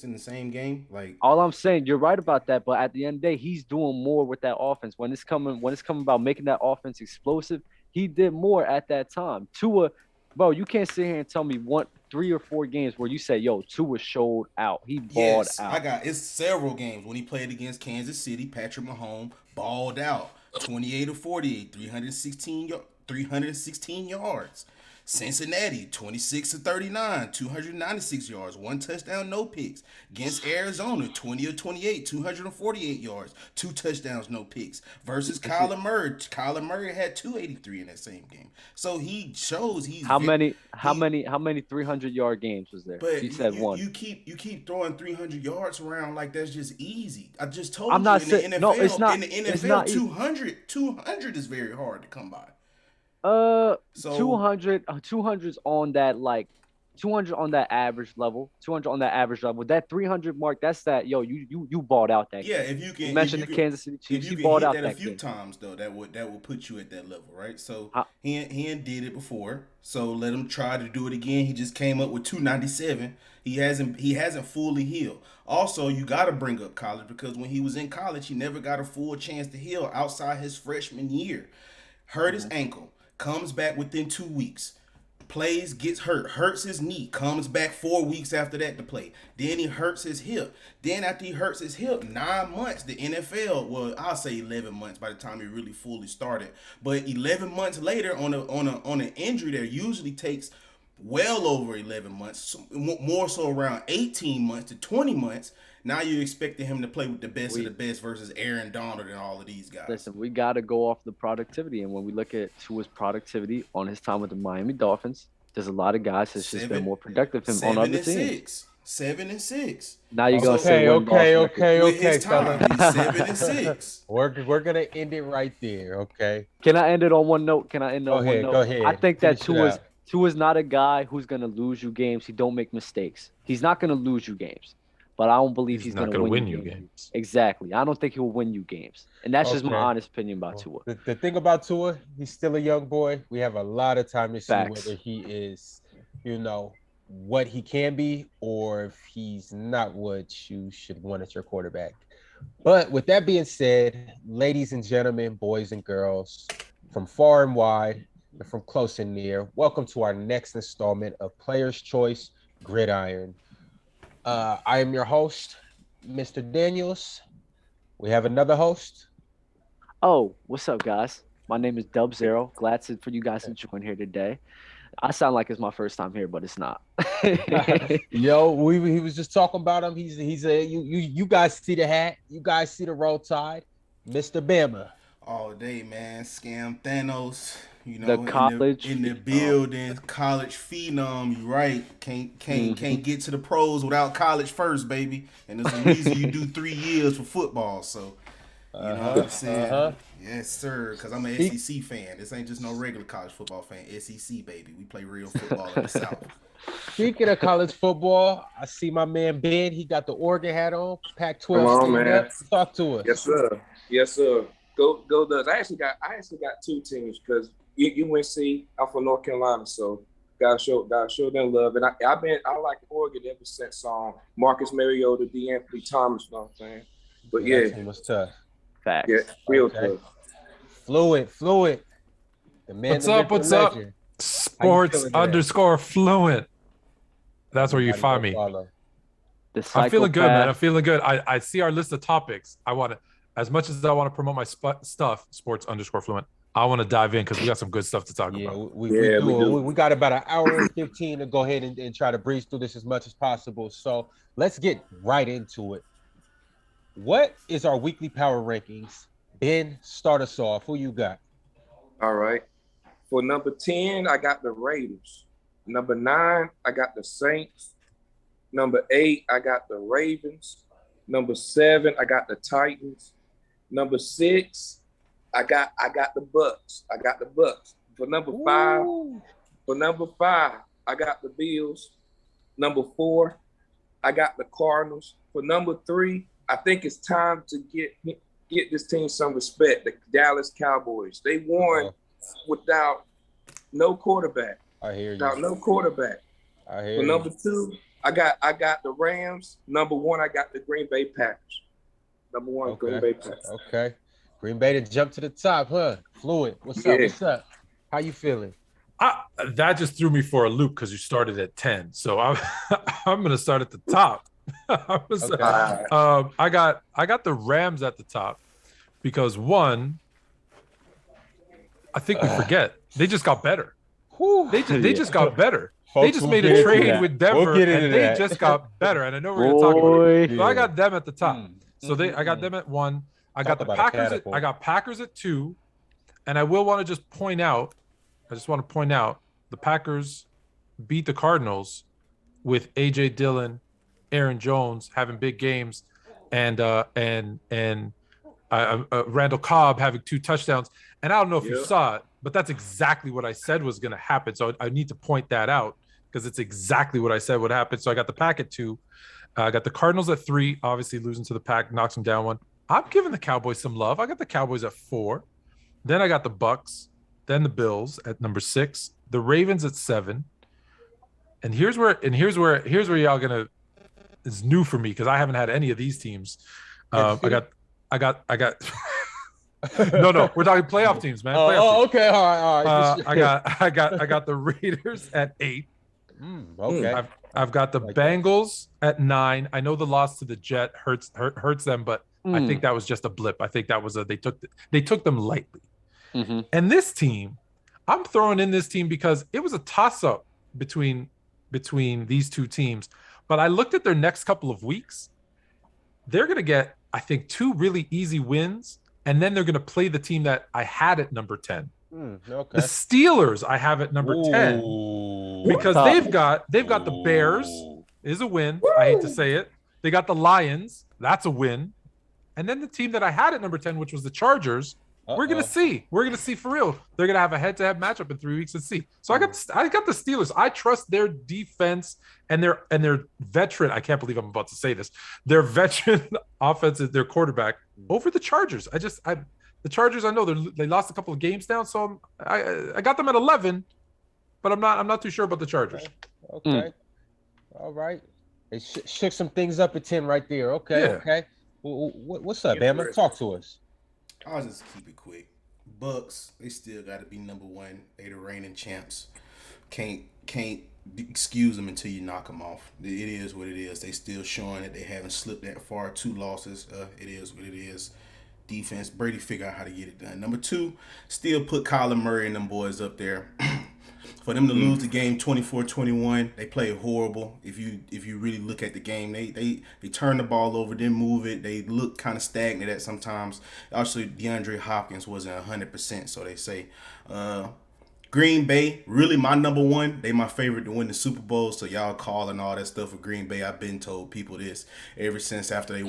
in the same game. Like, All I'm saying, you're right about that, but at the end of the day, he's doing more with that offense. When it's coming about making that offense explosive, he did more at that time. Tua, bro, you can't sit here and tell me 3 or 4 games where you say, yo, Tua showed out. He balled yes, I out. got it's several games when he played against Kansas City. Patrick Mahomes balled out, 28 of 48, 316 yards. Cincinnati, 26 of 39, 296 yards, one touchdown, no picks. Against Arizona, 20 of 28, 248 yards, two touchdowns, no picks. Versus This is Kyler Murray. Kyler Murray had 283 in that same game. So he shows he's how very many how he many how many 300-yard games was there? but You said one. you keep throwing 300 yards around like that's just easy. I just I'm told you not saying no, it's In not. the It's NFL not. 200 is very hard to come by. Uh, So 200, 200's on that like 200 on that average level, 200 on that average level. That 300 mark, that's that. Yo, you balled out that yeah, game. You mentioned the Kansas City if Chiefs. you You can balled hit out that a that few game. times though, that would put you at that level, right? So I, he did it before. So let him try to do it again. He just came up with 297. He hasn't fully healed. Also, you got to bring up college because when he was in college, he never got a full chance to heal outside his freshman year. Hurt his Mhm. ankle, comes back within 2 weeks, plays, gets hurt, hurts his knee, comes back 4 weeks after that to play. Then he hurts his hip. Then after he hurts his hip, 9 months, the NFL, well, I'll say 11 months by the time he really fully started. But 11 months later on an injury that usually takes well over 11 months, more so around 18 months to 20 months. Now you're expecting him to play with the best of the we best versus Aaron Donald and all of these guys. listen. We got to go off the productivity, and when we look at Tua's productivity on his time with the Miami Dolphins, there's a lot of guys that's just been Seven, more productive him on seven other and teams. six, 7 and 6. Now you're gonna So say Okay, win loss okay, record. okay, with his okay, time, fellas. he's 7 and 6. We're gonna end it right there. Okay, Can I end it on one note? Can I end it go on one ahead, go note? I ahead. think that Finish it out. Tua's not a guy who's gonna lose you games. He don't make mistakes. He's not gonna lose you games, but I don't believe He's he's not gonna gonna win you win you games. games. Exactly. I don't think he'll win you games, and that's just my Okay. honest opinion about Well, Tua. the thing about Tua, he's still a young boy. We have a lot of time to see whether Facts. he is, you know, what he can be or if he's not what you should want as your quarterback. But with that being said, ladies and gentlemen, boys and girls, from far and wide and from close and near, welcome to our next installment of Player's Choice Gridiron. I am your host, Mr. Daniels. We have another host. Oh, what's up, guys? My name is Dub Zero. Glad for you guys to join here today. I sound like it's my first time here, but it's not. Yo, he was just talking about him. He's a you guys see the hat, you guys see the roll tide, Mr. Bama. All day, man. Scam Thanos. The college In the phenom. building, college phenom. You right? Mhm. Can't get to the pros without college first, baby. And there's a reason you do 3 years for football. So you know what I'm saying? Uh-huh. Yes, sir. Because I'm an Speak, SEC fan. This ain't just no regular college football fan. SEC, baby. We play real football in the South. Speaking of college football, I see my man Ben. He got the Oregon hat on. Come Pac-12 on, stand man. up. Talk to Yes, us. sir. Yes, sir. Go Ducks. I actually got two teams because UNC. I'm from North Carolina, so gotta show them love. And I like Oregon ever since Marcus Mariota, D'Anthony Thomas. You know what I'm saying? But Yeah, yeah, that team was tough. yeah, Facts. real Okay. tough. Fluid. The man, What's the up? myth, the What's up? legend. How you Sports feeling today? underscore fluent. That's where you Everybody find go me. follow. The I'm feeling good, man. I'm psychopath. feeling good. I see our list of topics. I want to, as much as I want to promote my stuff, sports underscore fluent. I want to dive in because we got some good stuff to talk Yeah, about. we Yeah, do. we do. We got about an hour and 15 to go ahead and try to breeze through this as much as possible. So let's get right into it. What is our weekly power rankings? Ben, start us off. Who you got? All right. For number 10, I got the Raiders. Number 9, I got the Saints. Number 8, I got the Ravens. Number 7, I got the Titans. Number 6, I got the Bucks. I got the Bucks. Ooh. For number 5, I got the Bills. Number 4, I got the Cardinals. For number 3, I think it's time to get this team some respect. The Dallas Cowboys. They won without no quarterback. I hear you. Without no quarterback. I hear For you. number 2, I got the Rams. Number 1, I got the Green Bay Packers. Number 1, Green Bay Packers. Okay. Green Bay to jump to the top, huh? Fluid. What's up? Yeah. What's up? How you feeling? That just threw me for a loop because you started at 10. So I'm I'm gonna start at the top. I got the Rams at the top because one, I think we forget they just got better. They just got better. Folks, they just made a trade with Denver and they just got better. And I know we're gonna talk about it. So I got them at the top. So I got them at 1. I got the Packers. I got Packers at 2, and I will want to just point out. I just want to point out the Packers beat the Cardinals with AJ Dillon, Aaron Jones having big games, and Randall Cobb having 2 touchdowns. And I don't know if you saw it, but that's exactly what I said was going to happen. So I need to point that out because it's exactly what I said would happen. So I got the Pack at 2. I got the Cardinals at 3, obviously losing to the Pack, knocks them down 1. I'm giving the Cowboys some love. I got the Cowboys at 4. Then I got the Bucks, then the Bills at number 6, the Ravens at 7. And here's where y'all gonna is new for me because I haven't had any of these teams. I got no, we're talking playoff teams, man. Playoff teams. Okay, all right. I got the Raiders at 8. Okay. I've got the Bengals at 9. I know the loss to the Jet hurts them, but I think that was just a blip. I think that was they took them lightly. Mm-hmm. And this team, I'm throwing in this team because it was a toss-up between these two teams. But I looked at their next couple of weeks. They're going to get, I think, 2 really easy wins, and then they're going to play the team that I had at number 10. Okay. The Steelers I have at number 10 because they've got the Bears is a win. I hate to say it. They got the Lions. That's a win. And then the team that I had at number 10, which was the Chargers, we're gonna see. We're gonna see for real. They're gonna have a head-to-head matchup in 3 weeks and see. So I got the Steelers. I trust their defense and their veteran. I can't believe I'm about to say this. Their veteran offense is their quarterback over the Chargers. The Chargers. I know they lost a couple of games down, so I got them at 11, but I'm not too sure about the Chargers. Okay. All right. It shook some things up at 10 right there. Okay. Yeah. Okay. What's up, Bama? Talk to us. I'll just keep it quick. Bucks, they still got to be number 1. They the reigning champs. Can't excuse them until you knock them off. It is what it is. They still showing that they haven't slipped that far. 2 losses. It is what it is. Defense, Brady figure out how to get it done. Number 2, still put Kyler Murray and them boys up there. For them to lose the game 24-21, they played horrible. If you really look at the game, they turned the ball over, didn't move it. They looked kind of stagnant at sometimes. Actually, DeAndre Hopkins wasn't 100%, so they say. Green Bay, really my number 1. They my favorite to win the Super Bowl. So y'all calling all that stuff for Green Bay. I've been told people this ever since after they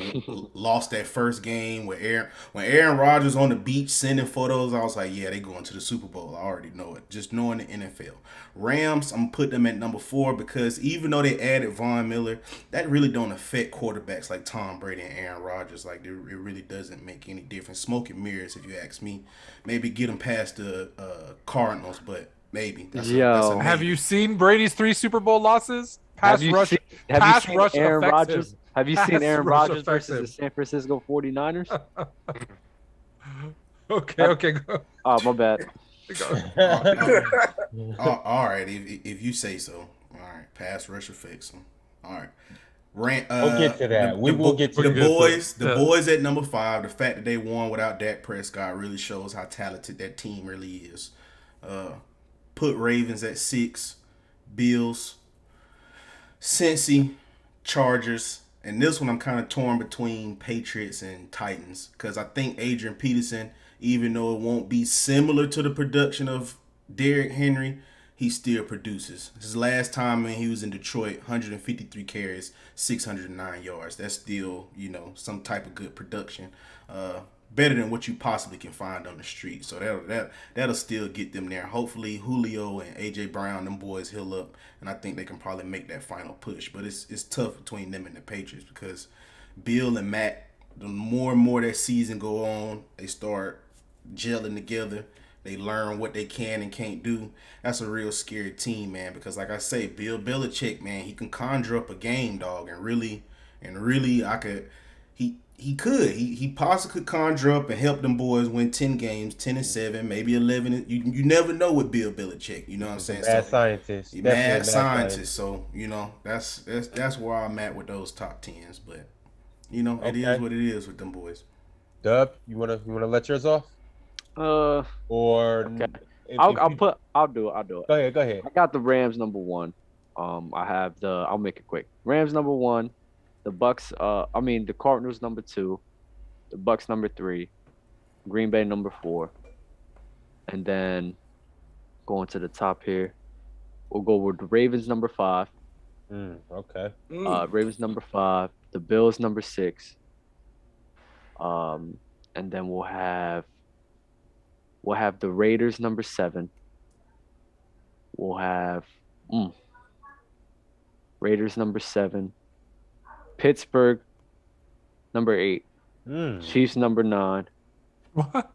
lost that first game when Aaron Rodgers on the beach sending photos. I was like, yeah, they going to the Super Bowl. I already know it. Just knowing the NFL. Rams, I'm gonna put them at number 4 because even though they added Von Miller, that really don't affect quarterbacks like Tom Brady and Aaron Rodgers. Like it really doesn't make any difference. Smoke and mirrors, if you ask me. Maybe get them past the Cardinals, but maybe. That's a have you seen Brady's 3 Super Bowl losses? Have you seen Aaron Rodgers? Have you seen Aaron Rodgers versus the San Francisco 49ers? Okay, go. Oh, my bad. All right, if you say so. All right, pass rush affects them. All right. We'll get to that. We will get to the boys. The boys at number 5. The fact that they won without Dak Prescott really shows how talented that team really is. Put Ravens at 6, Bills, Cincy, Chargers, and this one I'm kind of torn between Patriots and Titans because I think Adrian Peterson, even though it won't be similar to the production of Derrick Henry, he still produces. His last time when he was in Detroit, 153 carries, 609 yards. That's still, some type of good production. Better than what you possibly can find on the street. So that'll still get them there. Hopefully Julio and AJ Brown, them boys heal up, and I think they can probably make that final push. But it's tough between them and the Patriots because Bill and Matt, the more and more that season go on, they start gelling together. They learn what they can and can't do. That's a real scary team, man. Because like I say, Bill Belichick, man, he can conjure up a game, dog, and really, he possibly could conjure up and help them boys win 10 games, 10-7, maybe 11. You never know with Bill Belichick. You know what I'm saying? Mad scientist. Mad scientist. So that's where I'm at with those top 10s. But it is what it is with them boys. Dub, you wanna let yours off? Or okay. I'll do it. Go ahead. I got the Rams number 1. I'll make it quick. Rams number 1, the the Cardinals number 2, the Bucks number 3, Green Bay number 4, and then going to the top here, we'll go with the Ravens number 5. Okay. Ravens number 5, the Bills number 6. And then we'll have the Raiders number 7. We'll have Raiders number 7. Pittsburgh number 8. Chiefs number 9. What?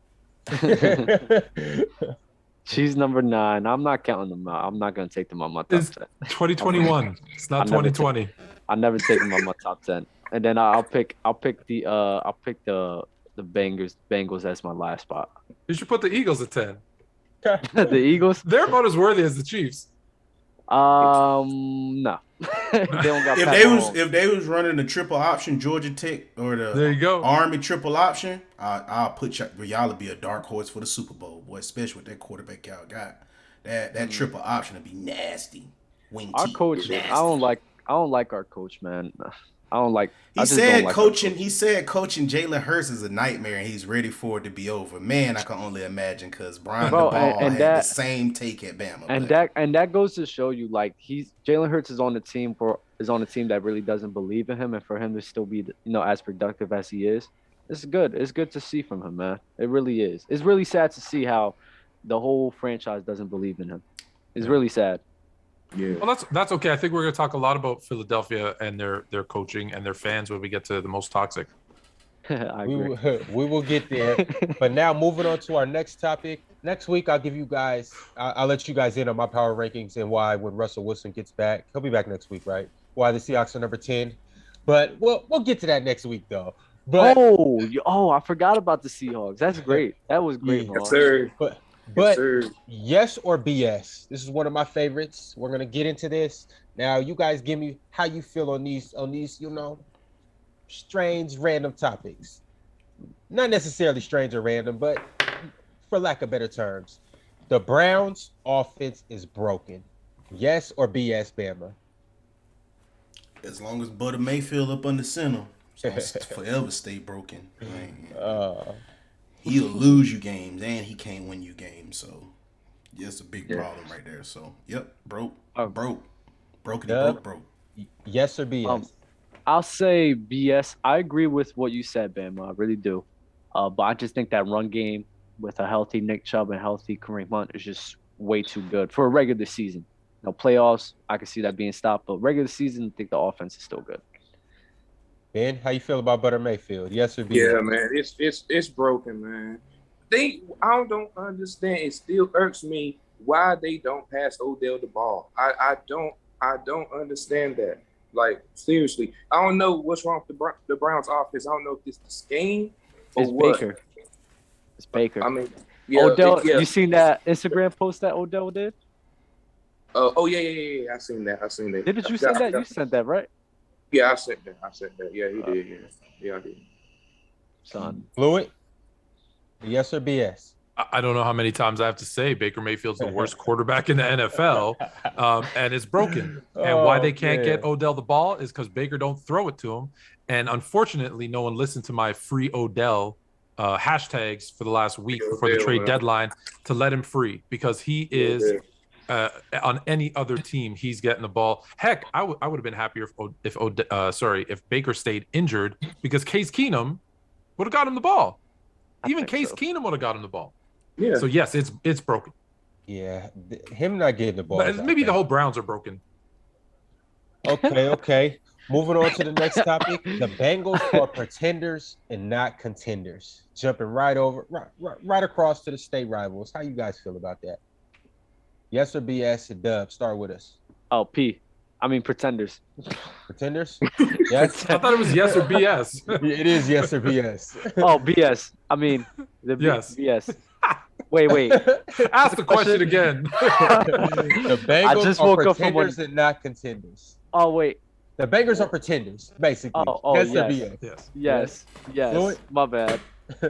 Chiefs number 9. I'm not counting them out. I'm not gonna take them on my top It's 10. 2021. It's not 2020. I never take them on my top 10. And then I'll pick the Bengals as my last spot. You should put the Eagles at 10. The Eagles? They're about as worthy as the Chiefs. No. They don't got if they was running the triple option Georgia Tech or the There you go. Army triple option, I'll put y'all to be a dark horse for the Super Bowl, boy. Especially with that quarterback y'all got. That triple option would be nasty. Our coach, nasty. I don't like our coach, man. I don't like. He said coaching Jalen Hurts is a nightmare, and he's ready for it to be over. Man, I can only imagine because Brian DeBall had the same take at Bama. And that goes to show you, like, Jalen Hurts is on the team that really doesn't believe in him, and for him to still be as productive as he is, it's good. It's good to see from him, man. It really is. It's really sad to see how the whole franchise doesn't believe in him. It's really sad. Yeah. Well, that's okay. I think we're going to talk a lot about Philadelphia and their coaching and their fans when we get to the most toxic. I agree. We will get there. But now moving on to our next topic. Next week, I'll let you guys in on my power rankings and why when Russell Wilson gets back, he'll be back next week, right? Why the Seahawks are number 10. But we'll get to that next week, though. But I forgot about the Seahawks. That's great. That was great. Yes, sir. But yes or BS. This is one of my favorites. We're gonna get into this now. You guys, give me how you feel on these, strange, random topics. Not necessarily strange or random, but for lack of better terms, the Browns' offense is broken. Yes or BS, Bama? As long as Butter Mayfield up under center, it's gonna forever stay broken. He'll lose you games and he can't win you games. So that's a big problem right there. So broke. Yes or BS? I'll say BS. I agree with what you said, Bama. I really do. But I just think that run game with a healthy Nick Chubb and healthy Kareem Hunt is just way too good for a regular season. Playoffs, I can see that being stopped, but regular season, I think the offense is still good. Ben, how you feel about Butter Mayfield? Yes or BS? Yeah, man, it's broken, man. I don't understand. It still irks me why they don't pass Odell the ball. I don't understand that. Like, seriously, I don't know what's wrong with the Browns' offense. I don't know if it's the scheme or what. It's Baker. I mean, Odell. You seen that Instagram post that Odell did? Yeah. I seen that. Did you send that? You sent that, right? Yeah, I sent that. Yeah, he did. Yeah, I did. Son. Fluid? Yes or BS? I don't know how many times I have to say Baker Mayfield's the worst quarterback in the NFL, and it's broken. And why they can't get Odell the ball is because Baker don't throw it to him. And unfortunately, no one listened to my free Odell hashtags for the last week before the trade deadline to let him free because he is on any other team, he's getting the ball. Heck, I would have been happier if Baker stayed injured because Case Keenum would have got him the ball. Even Case Keenum would have got him the ball. Yeah. So yes, it's broken. Yeah, him not getting the ball. But maybe the whole Browns are broken. Okay. Moving on to the next topic. The Bengals are pretenders and not contenders. Jumping right across to the state rivals. How you guys feel about that? Yes or BS? Dub, start with us. Oh, pretenders. Pretenders? Yes. I thought it was yes or BS. It is yes or BS. Oh, BS. I mean, Yes. BS. Wait. Ask the question again. The Bengals I just are woke up from pretenders and not contenders. Oh, wait. The Bengals are pretenders, basically. Oh, yes or yes. BS? Yes. Fluid? My bad.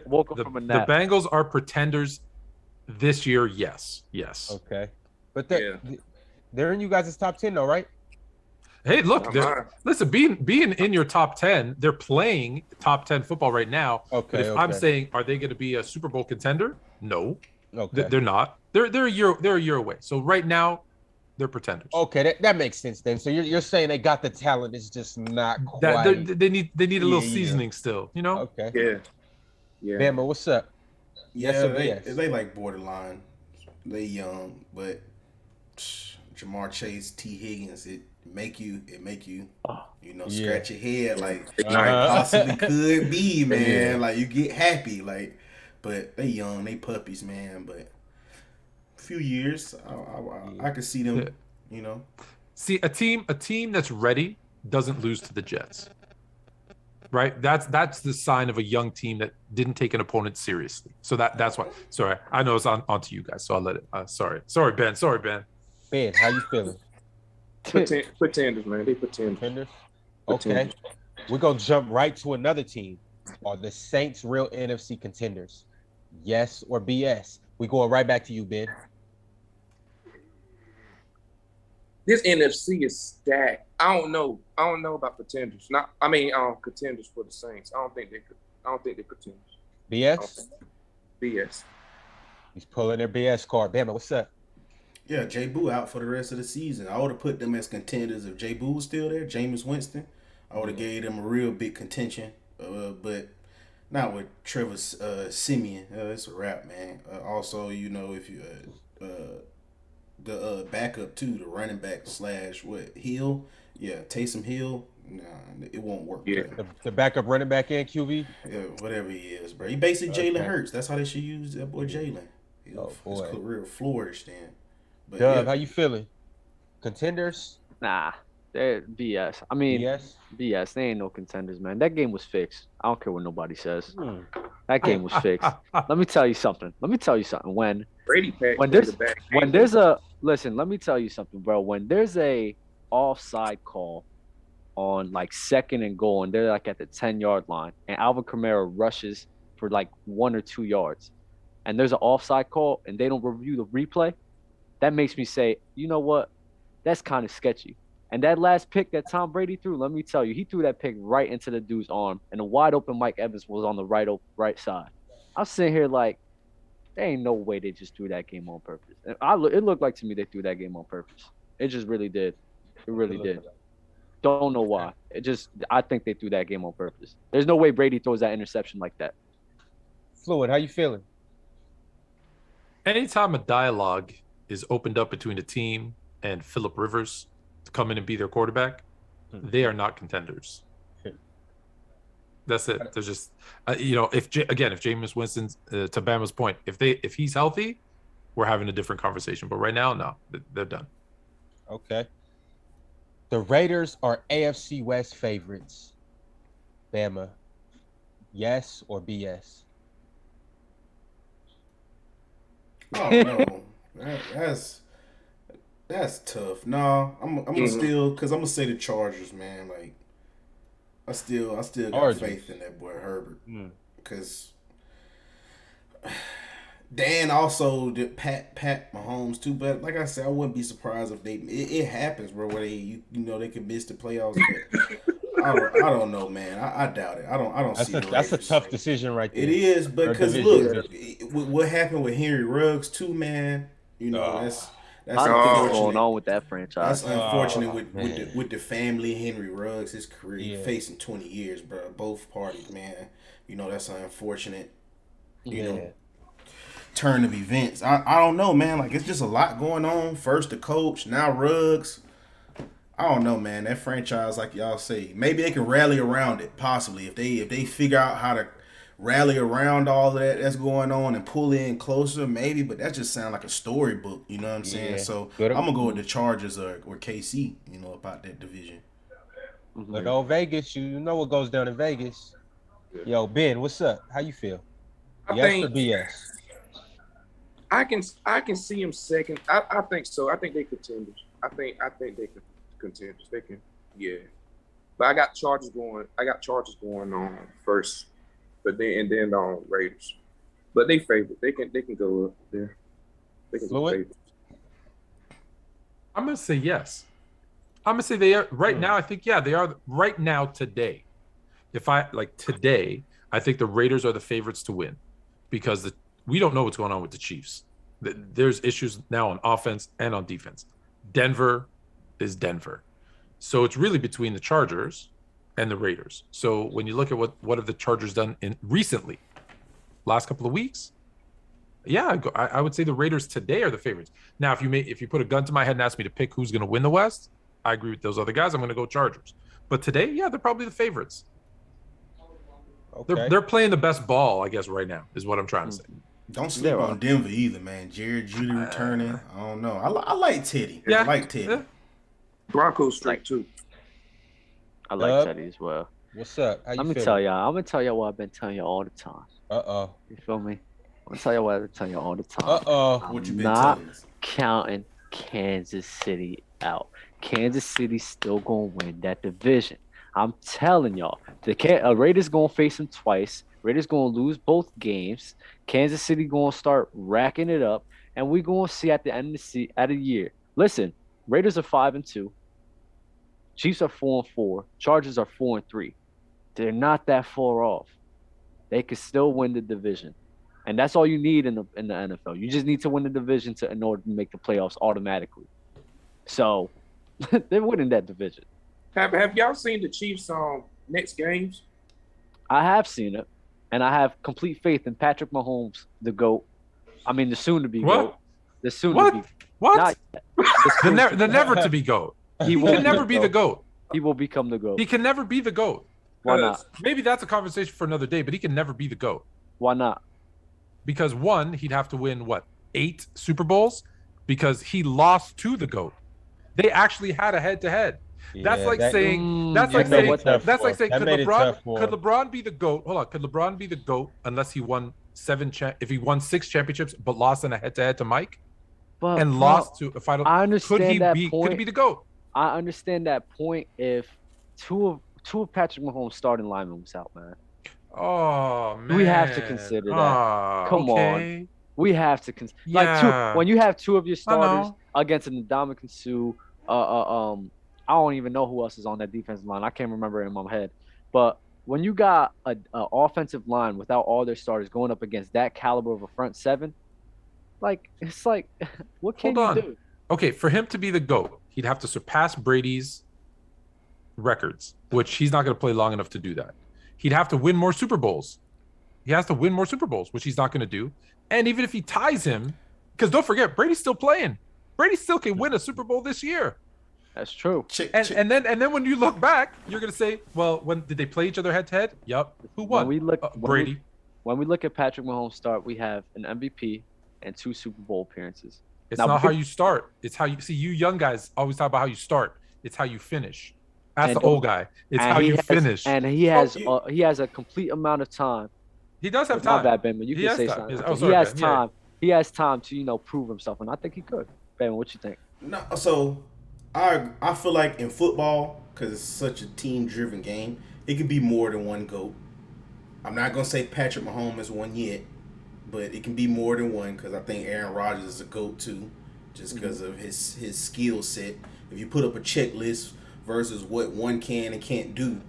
Woke up The from a nap. Bengals are pretenders this year. Yes. Okay. But they're in you guys' top 10 though, right? Hey, look, listen, being in your top 10, they're playing top 10 football right now. Okay. But if I'm saying, are they going to be a Super Bowl contender? No. Okay. They're not. They're a year away. So right now, they're pretenders. Okay, that makes sense then. So you're saying they got the talent, it's just not quite. They need a little seasoning still, you know? Okay. Yeah. Bama, what's up? Yeah, Yes or they BS? like borderline. They young, but Jamar Chase, T. Higgins, it make you scratch your head like it possibly could be, man. Like you get happy, like, but they young, they puppies, man. But a few years, I could see them, you know. See, a team that's ready doesn't lose to the Jets. Right? That's the sign of a young team that didn't take an opponent seriously. So that's why. Sorry, I know it's on to you guys, so I'll let it. Sorry, Ben. Ben, how you feeling? Pretenders, man. They Pretenders? Okay. We're going to jump right to another team. Are the Saints real NFC contenders? Yes or BS? We going right back to you, Ben. This NFC is stacked. I don't know about pretenders. Contenders for the Saints. I don't think they're pretenders. BS? BS. He's pulling their BS card. Bama, what's up? Yeah, Jay Boo out for the rest of the season. I would have put them as contenders if Jay Boo was still there. Jameis Winston, I would have gave them a real big contention. But not with Trevor Siemian. It's a wrap, man. Also, if you the backup too, the running back / Hill. Yeah, Taysom Hill. Nah, it won't work. Yeah. The backup running back and QB? Yeah, whatever he is, bro. He basically Jalen Hurts. That's how they should use that boy Jalen. Oh, boy. His career flourished then. But Dub, how you feeling? Contenders? Nah, they're BS. I mean, BS. They ain't no contenders, man. That game was fixed. I don't care what nobody says. That game was fixed. Let me tell you something. When there's a listen, let me tell you something, bro. When there's a offside call on like 2nd and goal, and they're like at the 10-yard line, and Alvin Kamara rushes for like 1 or 2 yards, and there's an offside call, and they don't review the replay, that makes me say, you know what? That's kind of sketchy. And that last pick that Tom Brady threw, let me tell you, he threw that pick right into the dude's arm, and a wide open Mike Evans was on the right side. I'm sitting here like, there ain't no way they just threw that game on purpose. And it looked like to me they threw that game on purpose. It just really did. It really did. Don't know why. I think they threw that game on purpose. There's no way Brady throws that interception like that. Fluid, how you feeling? Anytime a dialogue is opened up between a team and Phillip Rivers to come in and be their quarterback, they are not contenders. That's it. There's just, if Jameis Winston's, to Bama's point, if he's healthy, we're having a different conversation. But right now, no, they're done. Okay. The Raiders are AFC West favorites. Bama, yes or BS? Oh no, that's tough. No, I'm gonna still, because I'm gonna say the Chargers, man. Like, I still got faith in that boy Herbert, because Dan also did Pat Mahomes too. But like I said, I wouldn't be surprised if it happens, bro, where they could miss the playoffs. But I don't know, man. I doubt it. I don't see. That's a tough decision right there. It is, but because look, what happened with Henry Ruggs too, man. That's unfortunate. Going on with that franchise. That's unfortunate with the family. Henry Ruggs, his career facing 20 years, bro. Both parties, man. That's an unfortunate. Turn of events. I don't know, man. Like, it's just a lot going on. First the coach, now Ruggs. I don't know, man. That franchise, like y'all say, maybe they can rally around it. Possibly, if they figure out how to rally around all of that that's going on and pull in closer, maybe. But that just sounds like a storybook. You know what I'm saying? Yeah. So Good. I'm gonna go with the Chargers or KC. You know about that division. But old Vegas, you know what goes down in Vegas. Yo, Ben, what's up? How you feel? I Yes think or BS? I can see him second. I think so. I think they contenders. I think they can contenders. They can, yeah. But I got Chargers going on first, but then on Raiders. But they favorite. They can go up there. They can go favorite. I'm gonna say yes. I'm gonna say they are right now. I think they are right now today. If I like today, I think the Raiders are the favorites to win because we don't know what's going on with the Chiefs. There's issues now on offense and on defense. Denver is Denver, so it's really between the Chargers and the Raiders. So when you look at what have the Chargers done in recently, last couple of weeks, I would say the Raiders today are the favorites. Now, if you put a gun to my head and ask me to pick who's going to win the West, I agree with those other guys. I'm going to go Chargers. But today, they're probably the favorites. Okay. They're playing the best ball, I guess, right now, is what I'm trying to say. Don't sleep on Denver either, man. Jared Judy returning. I don't know. I like Teddy. I like Teddy. Yeah. Broncos straight too. I like Teddy as well. What's up? How you I'm gonna tell y'all what I've been telling you all the time. You feel me? I'm gonna tell you what I've been telling you all the time. What you been not telling us? counting Kansas City out. Kansas City's still gonna win that division. I'm telling y'all, the Raiders gonna face them twice. Raiders gonna lose both games. Kansas City gonna start racking it up, and we gonna see at the end of the year. Listen, Raiders are 5-2. Chiefs are 4-4. Chargers are 4-3. They're not that far off. They could still win the division, and that's all you need in the NFL. You just need to win the division in order to make the playoffs automatically. So they're winning that division. Have y'all seen the Chiefs next games? I have seen it, and I have complete faith in Patrick Mahomes, the GOAT. I mean, the soon-to-be GOAT. The soon-to-be. What? Not yet. The never-to-be GOAT. He can never be the GOAT. He will become the GOAT. He can never be the GOAT. Why not? Maybe that's a conversation for another day, but he can never be the GOAT. Why not? Because one, he'd have to win, 8 Super Bowls? Because he lost to the GOAT. They actually had a head-to-head. That's like saying could LeBron be the GOAT? Hold on, could LeBron be the GOAT unless he won 6 championships but lost in a head-to-head to Mike and lost to a final? I understand point. Could he be the GOAT? I understand that point if two of Patrick Mahomes' starting linemen was out, man. Oh man, we have to consider that. Come on, we have to consider when you have 2 of your starters against an Ndamukong Suh, I don't even know who else is on that defensive line. I can't remember it in my head. But when you got an offensive line without all their starters going up against that caliber of a front seven, it's like, what can you do? Okay, for him to be the GOAT, he'd have to surpass Brady's records, which he's not going to play long enough to do that. He'd have to win more Super Bowls. He has to win more Super Bowls, which he's not going to do. And even if he ties him, because don't forget, Brady's still playing. Brady still can win a Super Bowl this year. That's true. And then when you look back, you're gonna say, well, when did they play each other head to head? Yup. Who won? Brady. When we look at Patrick Mahomes' start, we have an MVP and 2 Super Bowl appearances. It's not how you start. It's how you see. You young guys always talk about how you start. It's how you finish. That's the old guy. It's how you finish. And he has a complete amount of time. He does have time. Not bad, Ben, but you can say something. He has time. He has time to prove himself, and I think he could. Ben, what you think? No, so I feel like in football, because it's such a team-driven game, it could be more than one GOAT. I'm not going to say Patrick Mahomes is one yet, but it can be more than one because I think Aaron Rodgers is a GOAT too, just because of his skill set. If you put up a checklist versus what one can and can't do,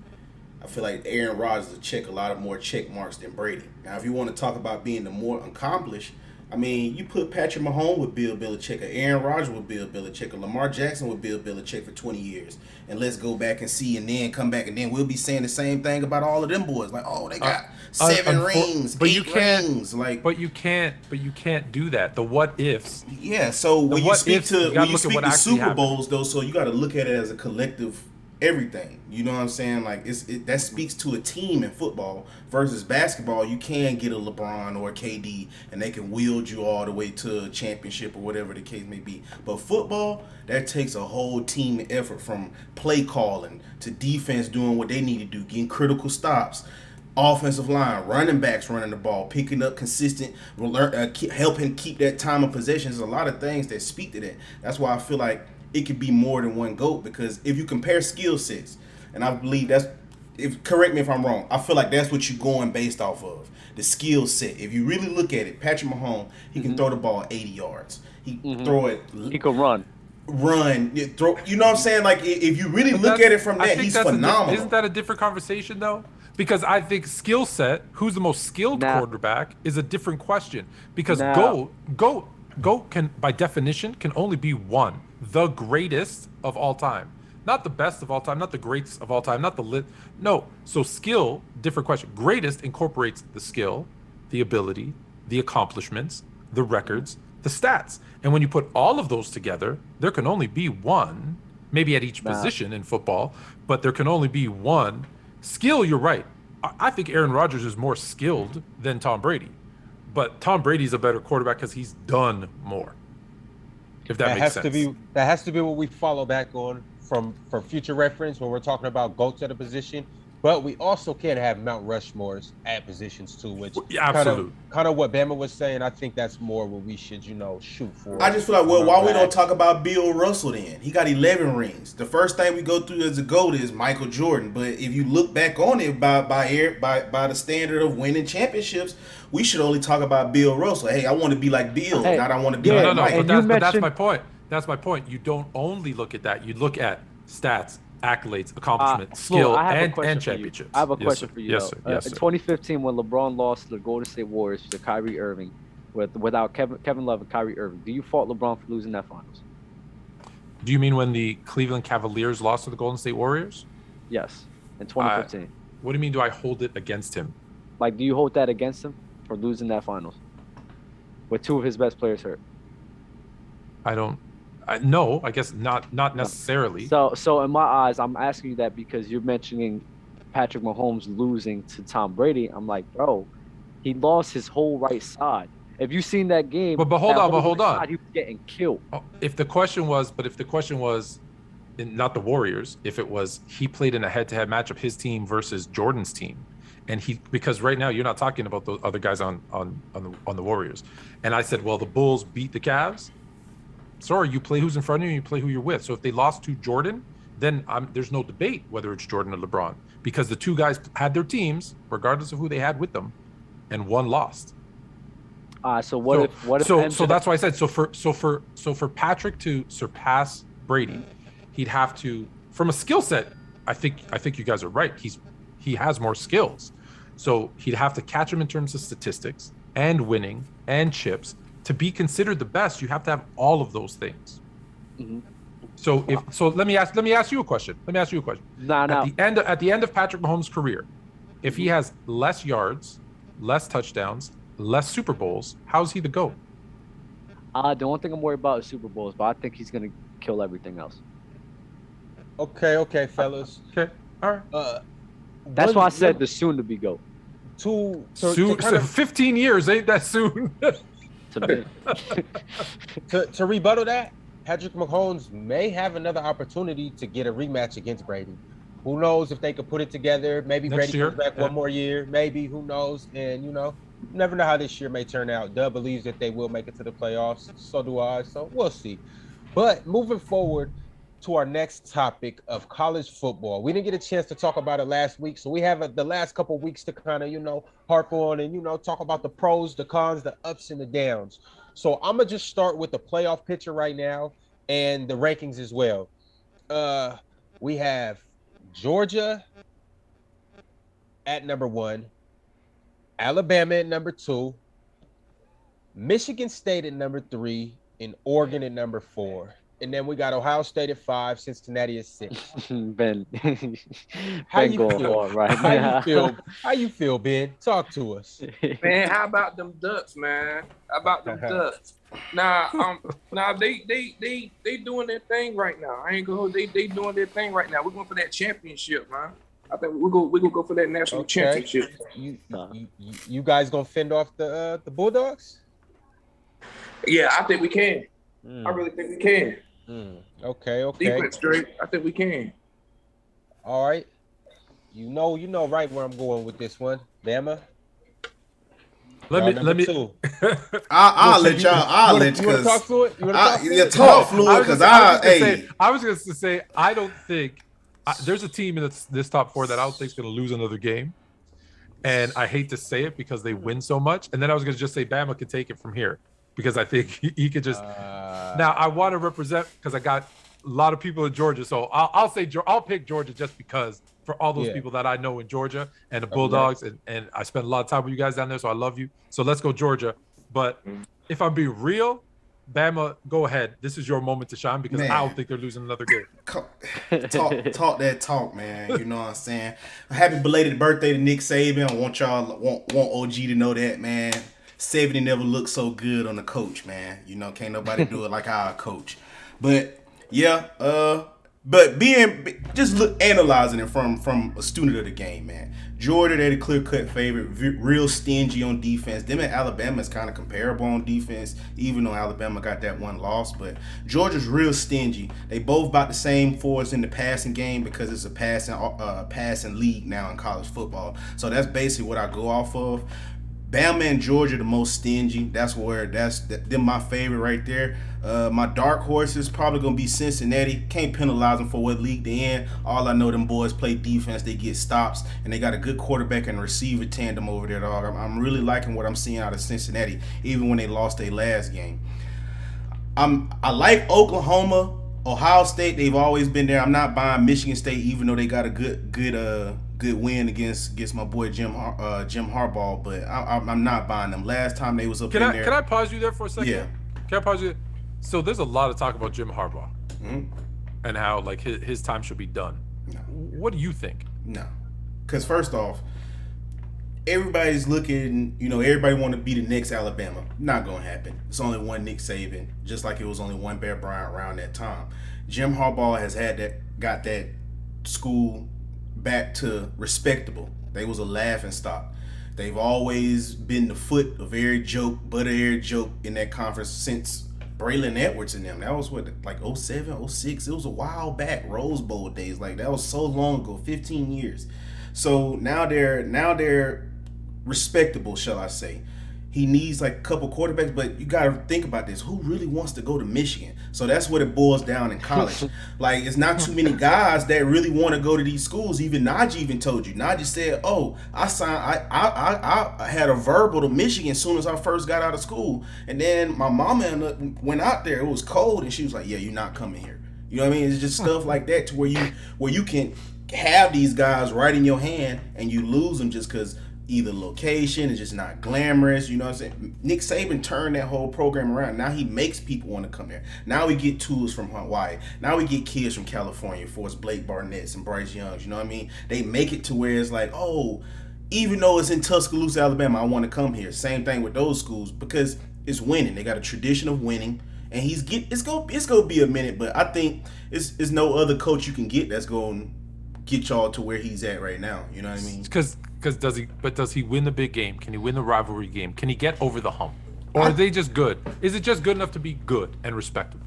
I feel like Aaron Rodgers will check a lot of more check marks than Brady. Now, if you want to talk about being the more accomplished, I mean, you put Patrick Mahomes with Bill Belichick, or Aaron Rodgers with Bill Belichick, or Lamar Jackson with Bill Belichick for 20 years, and let's go back and see, and then come back, and then we'll be saying the same thing about all of them boys. Like, oh, they got 7 rings, but 8 you can't, rings. Like, but you can't do that. The what ifs. yeah. So when you what speak ifs, you to gotta look at what actually Super happened. Bowls, though, so you got to look at it as a collective. Everything, you know what I'm saying? Like that speaks to a team in football versus basketball. You can get a LeBron or a KD, and they can wield you all the way to a championship or whatever the case may be. But football, that takes a whole team effort, from play calling to defense doing what they need to do, getting critical stops, offensive line, running backs running the ball, picking up consistent, helping keep that time of possession. There's a lot of things that speak to that. That's why I feel like it could be more than one GOAT, because if you compare skill sets, and I believe correct me if I'm wrong, I feel like that's what you're going based off of, the skill set. If you really look at it, Patrick Mahomes, he can throw the ball 80 yards. He throw it. He can run. Throw. You know what I'm saying? Like, if you really look at it from that, he's phenomenal. Isn't that a different conversation though? Because I think skill set, who's the most skilled quarterback, is a different question. Because GOAT can, by definition, can only be one. The greatest of all time. Not the best of all time, not the greatest of all time, not the no. So skill, different question. Greatest incorporates the skill, the ability, the accomplishments, the records, the stats. And when you put all of those together, there can only be one, maybe at each position in football, but there can only be one. Skill, you're right. I think Aaron Rodgers is more skilled than Tom Brady. But Tom Brady's a better quarterback because he's done more. If that makes sense. That has to be what we follow back on for future reference when we're talking about GOATs at a position. But we also can have Mount Rushmores at positions too, which kind of what Bama was saying. I think that's more what we should, shoot for. I just feel like, why we don't talk about Bill Russell then? He got 11 rings. The first thing we go through as a GOAT is Michael Jordan. But if you look back on it by the standard of winning championships, we should only talk about Bill Russell. Hey, I want to be like Bill, not I want to be like Mike. But that's my point. That's my point. You don't only look at that. You look at stats, accolades, accomplishments, skill, and championships. I have a question for you. Yes, sir. In 2015, when LeBron lost to the Golden State Warriors to Kyrie Irving, without Kevin Love and Kyrie Irving, do you fault LeBron for losing that finals? Do you mean when the Cleveland Cavaliers lost to the Golden State Warriors? Yes, in 2015. What do you mean? Do I hold it against him? Like, do you hold that against him for losing that finals with 2 of his best players hurt? No, I guess not necessarily. So in my eyes, I'm asking you that because you're mentioning Patrick Mahomes losing to Tom Brady. I'm like, bro, he lost his whole right side. If you seen that game, but hold on, he was getting killed. If the question was, not the Warriors, if it was he played in a head-to-head matchup, his team versus Jordan's team, and because right now you're not talking about those other guys on the Warriors, and I said, well, the Bulls beat the Cavs. Sorry, you play who's in front of you, you play who you're with. So if they lost to Jordan, then there's no debate whether it's Jordan or LeBron, because the two guys had their teams, regardless of who they had with them, and one lost. So that's why I said so for Patrick to surpass Brady, he'd have to, from a skill set, I think you guys are right. He has more skills. So he'd have to catch him in terms of statistics and winning and chips. To be considered the best, you have to have all of those things. Mm-hmm. So let me ask you a question. At the end of Patrick Mahomes' career, if he has less yards, less touchdowns, less Super Bowls, how's he the GOAT? The one thing I'm worried about is Super Bowls, but I think he's gonna kill everything else. Okay, fellas. Okay, all right. That's why I said the soon to be GOAT. Soon, 15 years ain't that soon. To rebuttal that, Patrick Mahomes may have another opportunity to get a rematch against Brady. Who knows if they could put it together? Maybe Next Brady comes back one more year. Maybe, who knows? And never know how this year may turn out. Doug believes that they will make it to the playoffs. So do I. So we'll see. But moving forward to our next topic of college football. We didn't get a chance to talk about it last week, so we have the last couple of weeks to kind of, harp on and, talk about the pros, the cons, the ups and the downs. So I'm going to just start with the playoff picture right now and the rankings as well. We have Georgia at number 1, Alabama at number 2, Michigan State at number 3, and Oregon at number 4. And then we got Ohio State at 5, Cincinnati at 6. Ben, How Ben you going feel? hard right How you now. feel? How you feel, Ben? Talk to us. Man, how about them Ducks, man? How about them Ducks? Nah, they doing their thing right now. I ain't gonna. They doing their thing right now. We're going for that championship, man. I think we gonna go for that national championship. You guys gonna fend off the Bulldogs? Yeah, I think we can. I really think we can. Okay. Defense straight. I think we can. All right. You know right where I'm going with this one, Bama. Let me. I'll let y'all. You want to talk to it? You want to talk to it? Talk fluid because I was going to say I don't think there's a team in this top 4 that I don't think is going to lose another game, and I hate to say it because they win so much. And then I was going to just say Bama can take it from here because I think he could just. Now I want to represent because I got a lot of people in Georgia, so I'll pick Georgia just because. For all those people that I know in Georgia and the Bulldogs, and I spent a lot of time with you guys down there, so I love you. So let's go Georgia. But if I'm being real, Bama, go ahead. This is your moment to shine because I don't think they're losing another game. Talk that talk, man. You know what I'm saying? Happy belated birthday to Nick Saban. I want OG to know that, man. Saban never looked so good on the coach, man. You know, can't nobody do it like our coach. But yeah, but analyzing it from a student of the game, man. Georgia, they're the clear-cut favorite, real stingy on defense. Them and Alabama is kind of comparable on defense, even though Alabama got that one loss. But Georgia's real stingy. They both about the same for us in the passing game because it's a passing league now in college football. So that's basically what I go off of. Bama and Georgia the most stingy. Them my favorite right there. My dark horse is probably gonna be Cincinnati. Can't penalize them for what league they in. All I know, them boys play defense. They get stops, and they got a good quarterback and receiver tandem over there, dog. I'm really liking what I'm seeing out of Cincinnati, even when they lost their last game. I like Oklahoma, Ohio State. They've always been there. I'm not buying Michigan State, even though they got a good win against my boy Jim Harbaugh, but I'm not buying them. Last time they was up in there. Can I pause you there for a second? Yeah. Can I pause you? So there's a lot of talk about Jim Harbaugh and how like his time should be done. No. What do you think? No, because first off, everybody's looking. Everybody want to be the next Alabama. Not gonna happen. It's only one Nick Saban, just like it was only one Bear Bryant around that time. Jim Harbaugh has got that school back to respectable. They was a laughing stock. They've always been the butt of every joke in that conference since Braylon Edwards and them. That was like 07, 06. It was a while back, Rose Bowl days. Like that was so long ago, 15 years. So now they're respectable, shall I say. He needs like a couple quarterbacks, but you got to think about this. Who really wants to go to Michigan? So that's what it boils down in college. Like, it's not too many guys that really want to go to these schools. Even Najee even told you. Najee said, "Oh, I had a verbal to Michigan as soon as I first got out of school, and then my mama went out there. It was cold, and she was like, 'Yeah, you're not coming here.' You know what I mean? It's just stuff like that to where you can have these guys right in your hand, and you lose them just because." Either location is just not glamorous, you know what I'm saying? Nick Saban turned that whole program around. Now he makes people want to come here. Now we get tools from Hawaii. Now we get kids from California for us Blake Barnett's and Bryce Youngs, you know what I mean? They make it to where it's like, oh, even though it's in Tuscaloosa, Alabama, I want to come here. Same thing with those schools because it's winning. They got a tradition of winning. And it's gonna be a minute, but I think it's no other coach you can get that's going to get y'all to where he's at right now. You know what I mean? Because does he win the big game? Can he win the rivalry game? Can he get over the hump? Or are they just good? Is it just good enough to be good and respectable?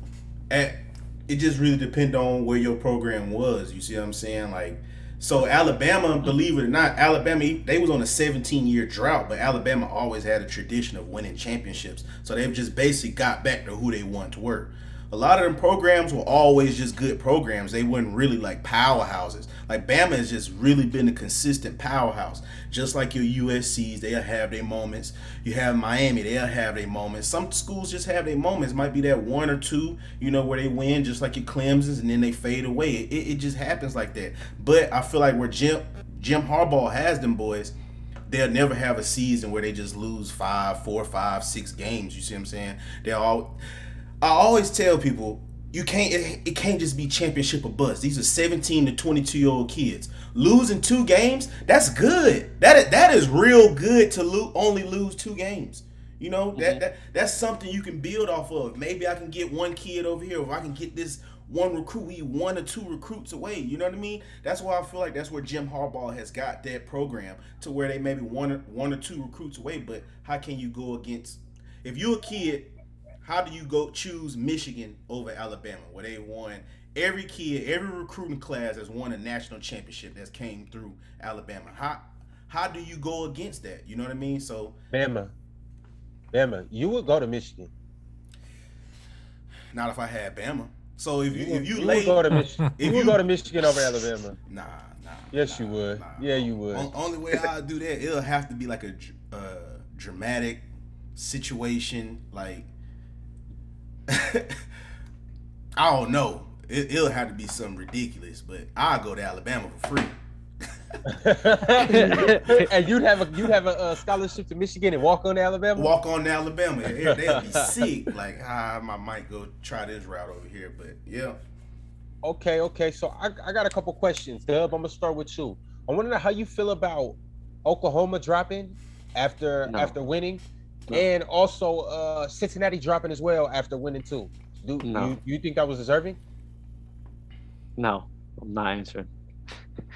It just really depends on where your program was. You see what I'm saying? Like, so Alabama, believe it or not, they was on a 17-year drought, but Alabama always had a tradition of winning championships. So they've just basically got back to who they want to work. A lot of them programs were always just good programs. They weren't really like powerhouses. Like Bama has just really been a consistent powerhouse. Just like your USCs, they'll have their moments. You have Miami, they'll have their moments. Some schools just have their moments. Might be that one or two, where they win just like your Clemsons and then they fade away. It just happens like that. But I feel like where Jim Harbaugh has them boys, they'll never have a season where they just lose 4, 5, 6 games. You see what I'm saying? I always tell people, it can't just be championship or bust. These are 17 to 22-year-old kids. Losing 2 games, that's good. That is real good to only lose 2 games. You know, that's something you can build off of. Maybe I can get one kid over here, or I can get this one recruit. We 1 or 2 recruits away. You know what I mean? That's why I feel like that's where Jim Harbaugh has got that program to where they maybe one or 2 recruits away. But how can you go against, if you're a kid, how do you go choose Michigan over Alabama, where they won every recruiting class has won a national championship that's came through Alabama? How do you go against that? You know what I mean? So Bama, you would go to Michigan. Not if I had Bama. So if you would go to Michigan, go to Michigan over Alabama. Nah. Yes, you would. Yeah, you would. Only way I'll do that, it'll have to be like a dramatic situation, like I don't know. It'll have to be something ridiculous, but I'll go to Alabama for free. And you'd have a scholarship to Michigan and walk on to Alabama. Walk on to Alabama. They'd be sick. Like, I might go try this route over here, but yeah. Okay. So I got a couple questions, Dub. I'm gonna start with you. I want to know how you feel about Oklahoma dropping after winning, and also Cincinnati dropping as well after winning too. Do you think that was deserving? No, I'm not answering.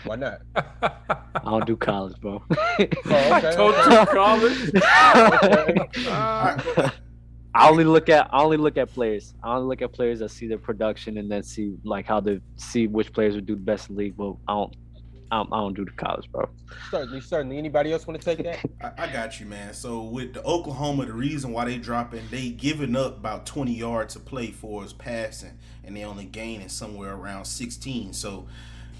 Why not? I don't do college, bro. I told you college. I only look at players. I only look at players that see their production and then see like how to see which players would do the best in the league. But I don't do the college, bro. Certainly. Anybody else want to take that? I got you, man. So with the Oklahoma, the reason why they dropping, they giving up about 20 yards to play for is passing, and they only gaining somewhere around 16. So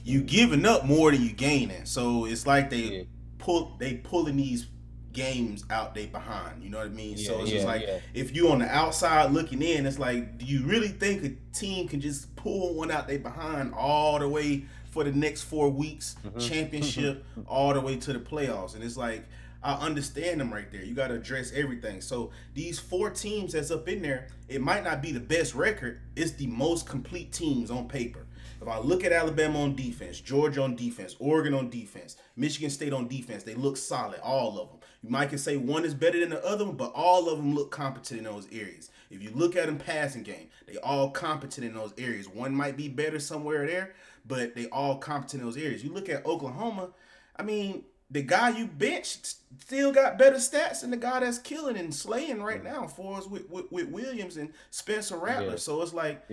you giving up more than you gaining. So it's like they pulling these games out they behind. You know what I mean? So it's just like if you on the outside looking in, it's like, do you really think a team can just pull one out they behind all the way for the next 4 weeks, championship, all the way to the playoffs? And it's like, I understand them right there. You got to address everything. So these 4 teams that's up in there, it might not be the best record. It's the most complete teams on paper. If I look at Alabama on defense, Georgia on defense, Oregon on defense, Michigan State on defense, they look solid, all of them. You might can say one is better than the other one, but all of them look competent in those areas. If you look at them passing game, they all competent in those areas. One might be better somewhere there, but they all competent in those areas. You look at Oklahoma, I mean, the guy you benched still got better stats than the guy that's killing and slaying right now for us with Williams and Spencer Rattler. So it's like,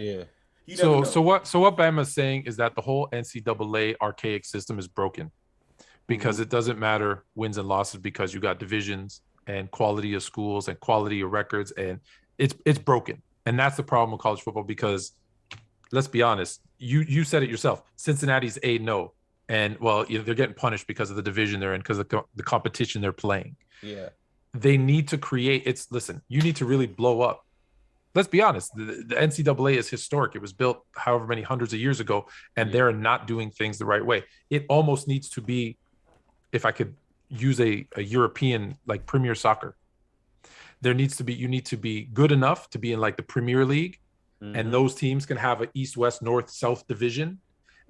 So what Bama's saying is that the whole NCAA archaic system is broken because it doesn't matter wins and losses because you got divisions and quality of schools and quality of records, and it's broken. And that's the problem with college football because let's be honest, you said it yourself. Cincinnati's 8-0, and they're getting punished because of the division they're in because of the competition they're playing. Yeah, they need to create. You need to really blow up. Let's be honest. The NCAA is historic. It was built however many hundreds of years ago, and they're not doing things the right way. It almost needs to be, if I could use a European like Premier Soccer. You need to be good enough to be in like the Premier League, and those teams can have an East, West, North, South division,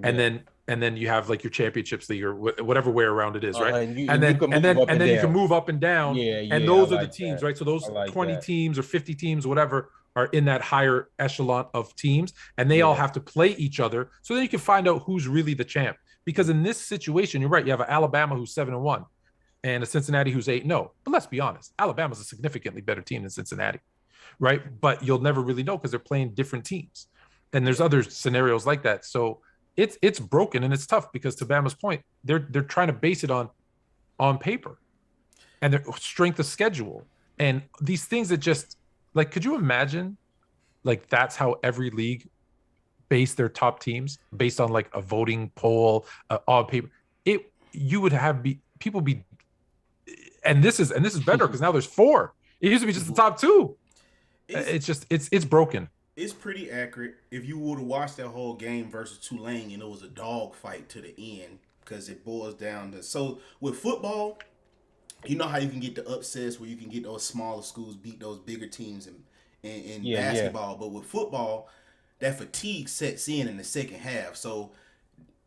and then you have like your Championships League or whatever way around it is, right? And then you can move up and down. And those are the teams, right? So those 20 teams or 50 teams, whatever, are in that higher echelon of teams, and they all have to play each other. So then you can find out who's really the champ. Because in this situation, you're right. You have an Alabama who's 7-1, and a Cincinnati who's 8-0. But let's be honest, Alabama's a significantly better team than Cincinnati, right? But you'll never really know because they're playing different teams, and there's other scenarios like that. So it's broken and it's tough because, to Bama's point, they're trying to base it on paper and their strength of schedule and these things that just like, could you imagine like that's how every league base their top teams based on like a voting poll on paper? You would have people be, and this is better because now there's 4. It used to be just the top 2. It's broken. It's pretty accurate. If you would have watched that whole game versus Tulane and it was a dog fight to the end, because it boils down to, so with football, you know how you can get the upsets where you can get those smaller schools beat those bigger teams in Yeah, basketball, but with football, that fatigue sets in the second half. So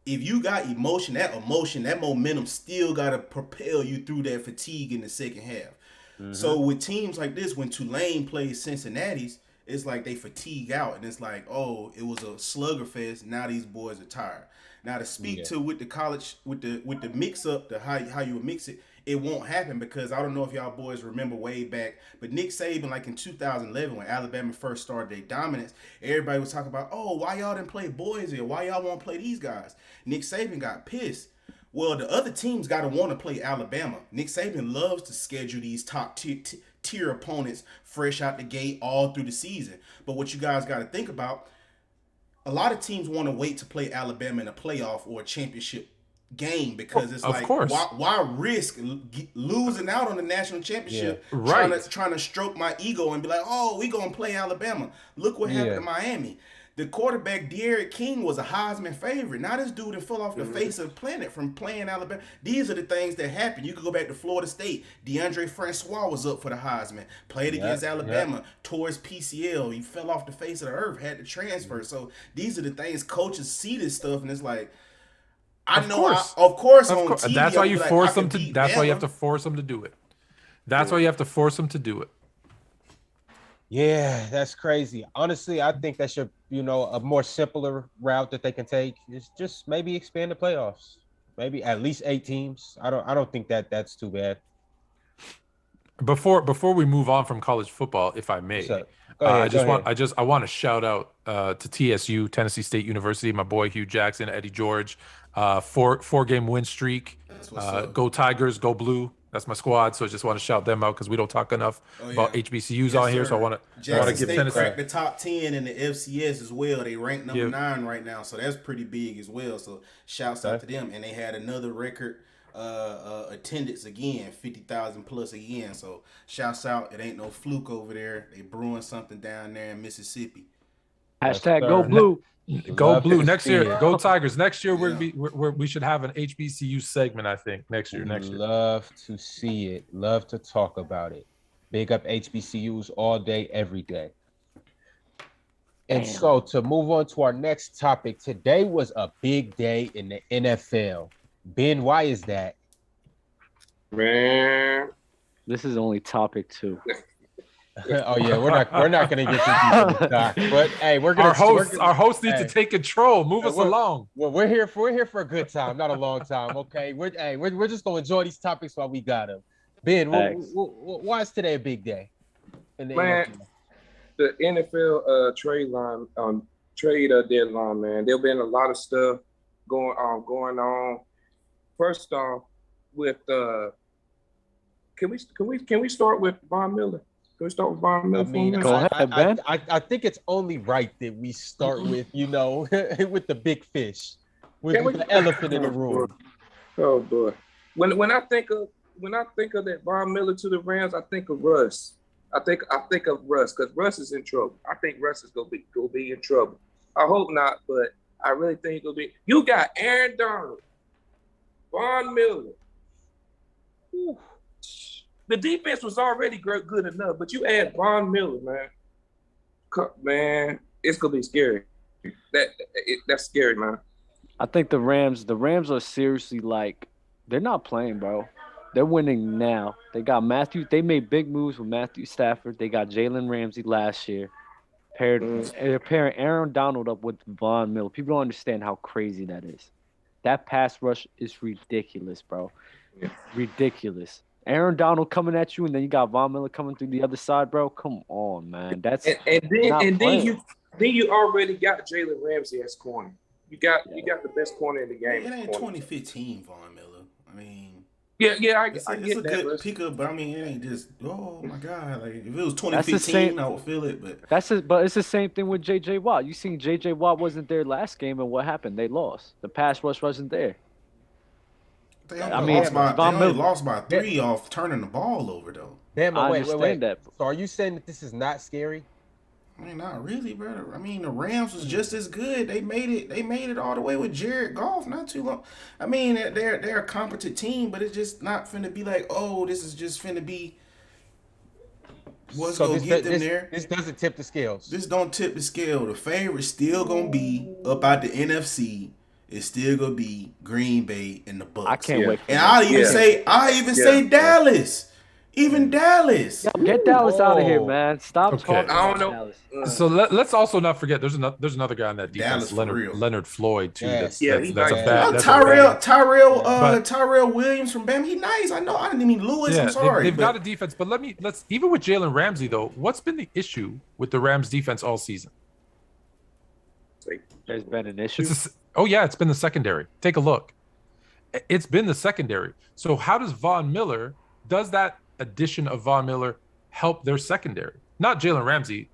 if you got emotion, that momentum still got to propel you through that fatigue in the second half. So with teams like this, when Tulane plays Cincinnati's, it's like they fatigue out, and it's like, oh, it was a slugger fest. Now these boys are tired. Now to speak to with the college with the mix up, the how you would mix it, it won't happen because I don't know if y'all boys remember way back, but Nick Saban, like in 2011 when Alabama first started their dominance, everybody was talking about, oh, why y'all didn't play Boise, or why y'all won't play these guys? Nick Saban got pissed. Well, the other teams got to want to play Alabama. Nick Saban loves to schedule these top tier opponents fresh out the gate all through the season. But what you guys got to think about, a lot of teams want to wait to play Alabama in a playoff or a championship game because it's like, why risk losing out on the national championship trying to stroke my ego and be like, oh, we going to play Alabama. Look what happened to Miami. The quarterback, De'Aaron King, was a Heisman favorite. Now this dude fell off the face of the planet from playing Alabama. These are the things that happen. You could go back to Florida State. DeAndre Francois was up for the Heisman. Played against Alabama. Tore his PCL. He fell off the face of the earth. Had to transfer. So these are the things coaches see this stuff, and it's like, of course on TV. That's why you force them to. That's why you Bama. have to force them to do it. That's why you have to force them to do it. Yeah, that's crazy. Honestly, I think that should, a more simpler route that they can take is just maybe expand the playoffs. Maybe at least 8 teams. I don't think that's too bad. Before we move on from college football, if I may, I want to shout out to TSU, Tennessee State University, my boy Hugh Jackson, Eddie George, 4-game win streak. Go Tigers, go Blue. That's my squad, so I just want to shout them out because we don't talk enough about HBCUs on here. So I want to give Tennessee cracked the top 10 in the FCS as well. They ranked number 9 right now, so that's pretty big as well. So shouts out to them, and they had another record attendance again, 50,000 plus again. So shouts out. It ain't no fluke over there. They brewing something down there in Mississippi. Hashtag go Blue. Go Blue next year. Go Tigers next year. We should have an HBCU segment. I think next year. Love to see it. Love to talk about it. Big up HBCUs all day, every day. And so to move on to our next topic, today was a big day in the NFL. Ben, why is that? Man, this is only topic 2. Oh yeah, we're not gonna get too deep in doc, but hey, our hosts need to take control. Move us along. We're here for a good time, not a long time. Okay, we're just gonna enjoy these topics while we got them. Ben, why is today a big day? The NFL trade deadline, man. There've been a lot of stuff going on. First off, with can we start with Von Miller? Can we start with Von Miller? Go ahead, Ben. I think it's only right that we start with, with the big fish, with the elephant in the room. Oh boy, when I think of that Von Miller to the Rams, I think of Russ. I think of Russ because Russ is in trouble. I think Russ is gonna be in trouble. I hope not, but I really think he'll be. You got Aaron Donald, Von Miller. Whew. The defense was already good enough, but you add Von Miller, man, it's gonna be scary. That's scary, man. I think the Rams are seriously they're not playing, bro. They're winning now. They got Matthew. They made big moves with Matthew Stafford. They got Jalen Ramsey last year. They're pairing Aaron Donald up with Von Miller. People don't understand how crazy that is. That pass rush is ridiculous, bro. Yeah. Ridiculous. Aaron Donald coming at you, and then you got Von Miller coming through the other side, bro. Come on, man. That's then you already got Jalen Ramsey as corner. You got the best corner in the game. It ain't 2015 Von Miller. I mean, I get it's that. a good pickup, but I mean, it ain't just oh my god. Like if it was 2015, I would feel it. But but it's the same thing with J.J. Watt. You seen J.J. Watt wasn't there last game, and what happened? They lost. The pass rush wasn't there. They only lost by 3 off turning the ball over, though. Damn, wait. So are you saying that this is not scary? I mean, not really, brother. I mean, the Rams was just as good. They made it. They made it all the way with Jared Goff not too long. I mean, they're a competent team, but it's just not finna be like, oh, this is just finna be what's So gonna get them there. This doesn't tip the scales. This don't tip the scale. The favorite's still gonna be up out the NFC. It's still gonna be Green Bay and the Bucks. I can't wait. And I even say Dallas. Even Dallas. Yo, get Dallas out of here, man. Stop Okay. talking I don't about know. Dallas. So let's also not forget there's another guy on that defense, Dallas for real. Leonard Floyd too. Yes. That's Yeah, that's a he's bad. Oh, That's a bad- Tyrell Williams from Bama. He nice. I know. I didn't mean Lewis. Yeah, I'm sorry. they've got a defense, but let's even with Jalen Ramsey though. What's been the issue with the Rams defense all season? There's been an issue. It's been the secondary. Take a look. It's been the secondary. So how does that addition of Von Miller help their secondary? Not Jalen Ramsey,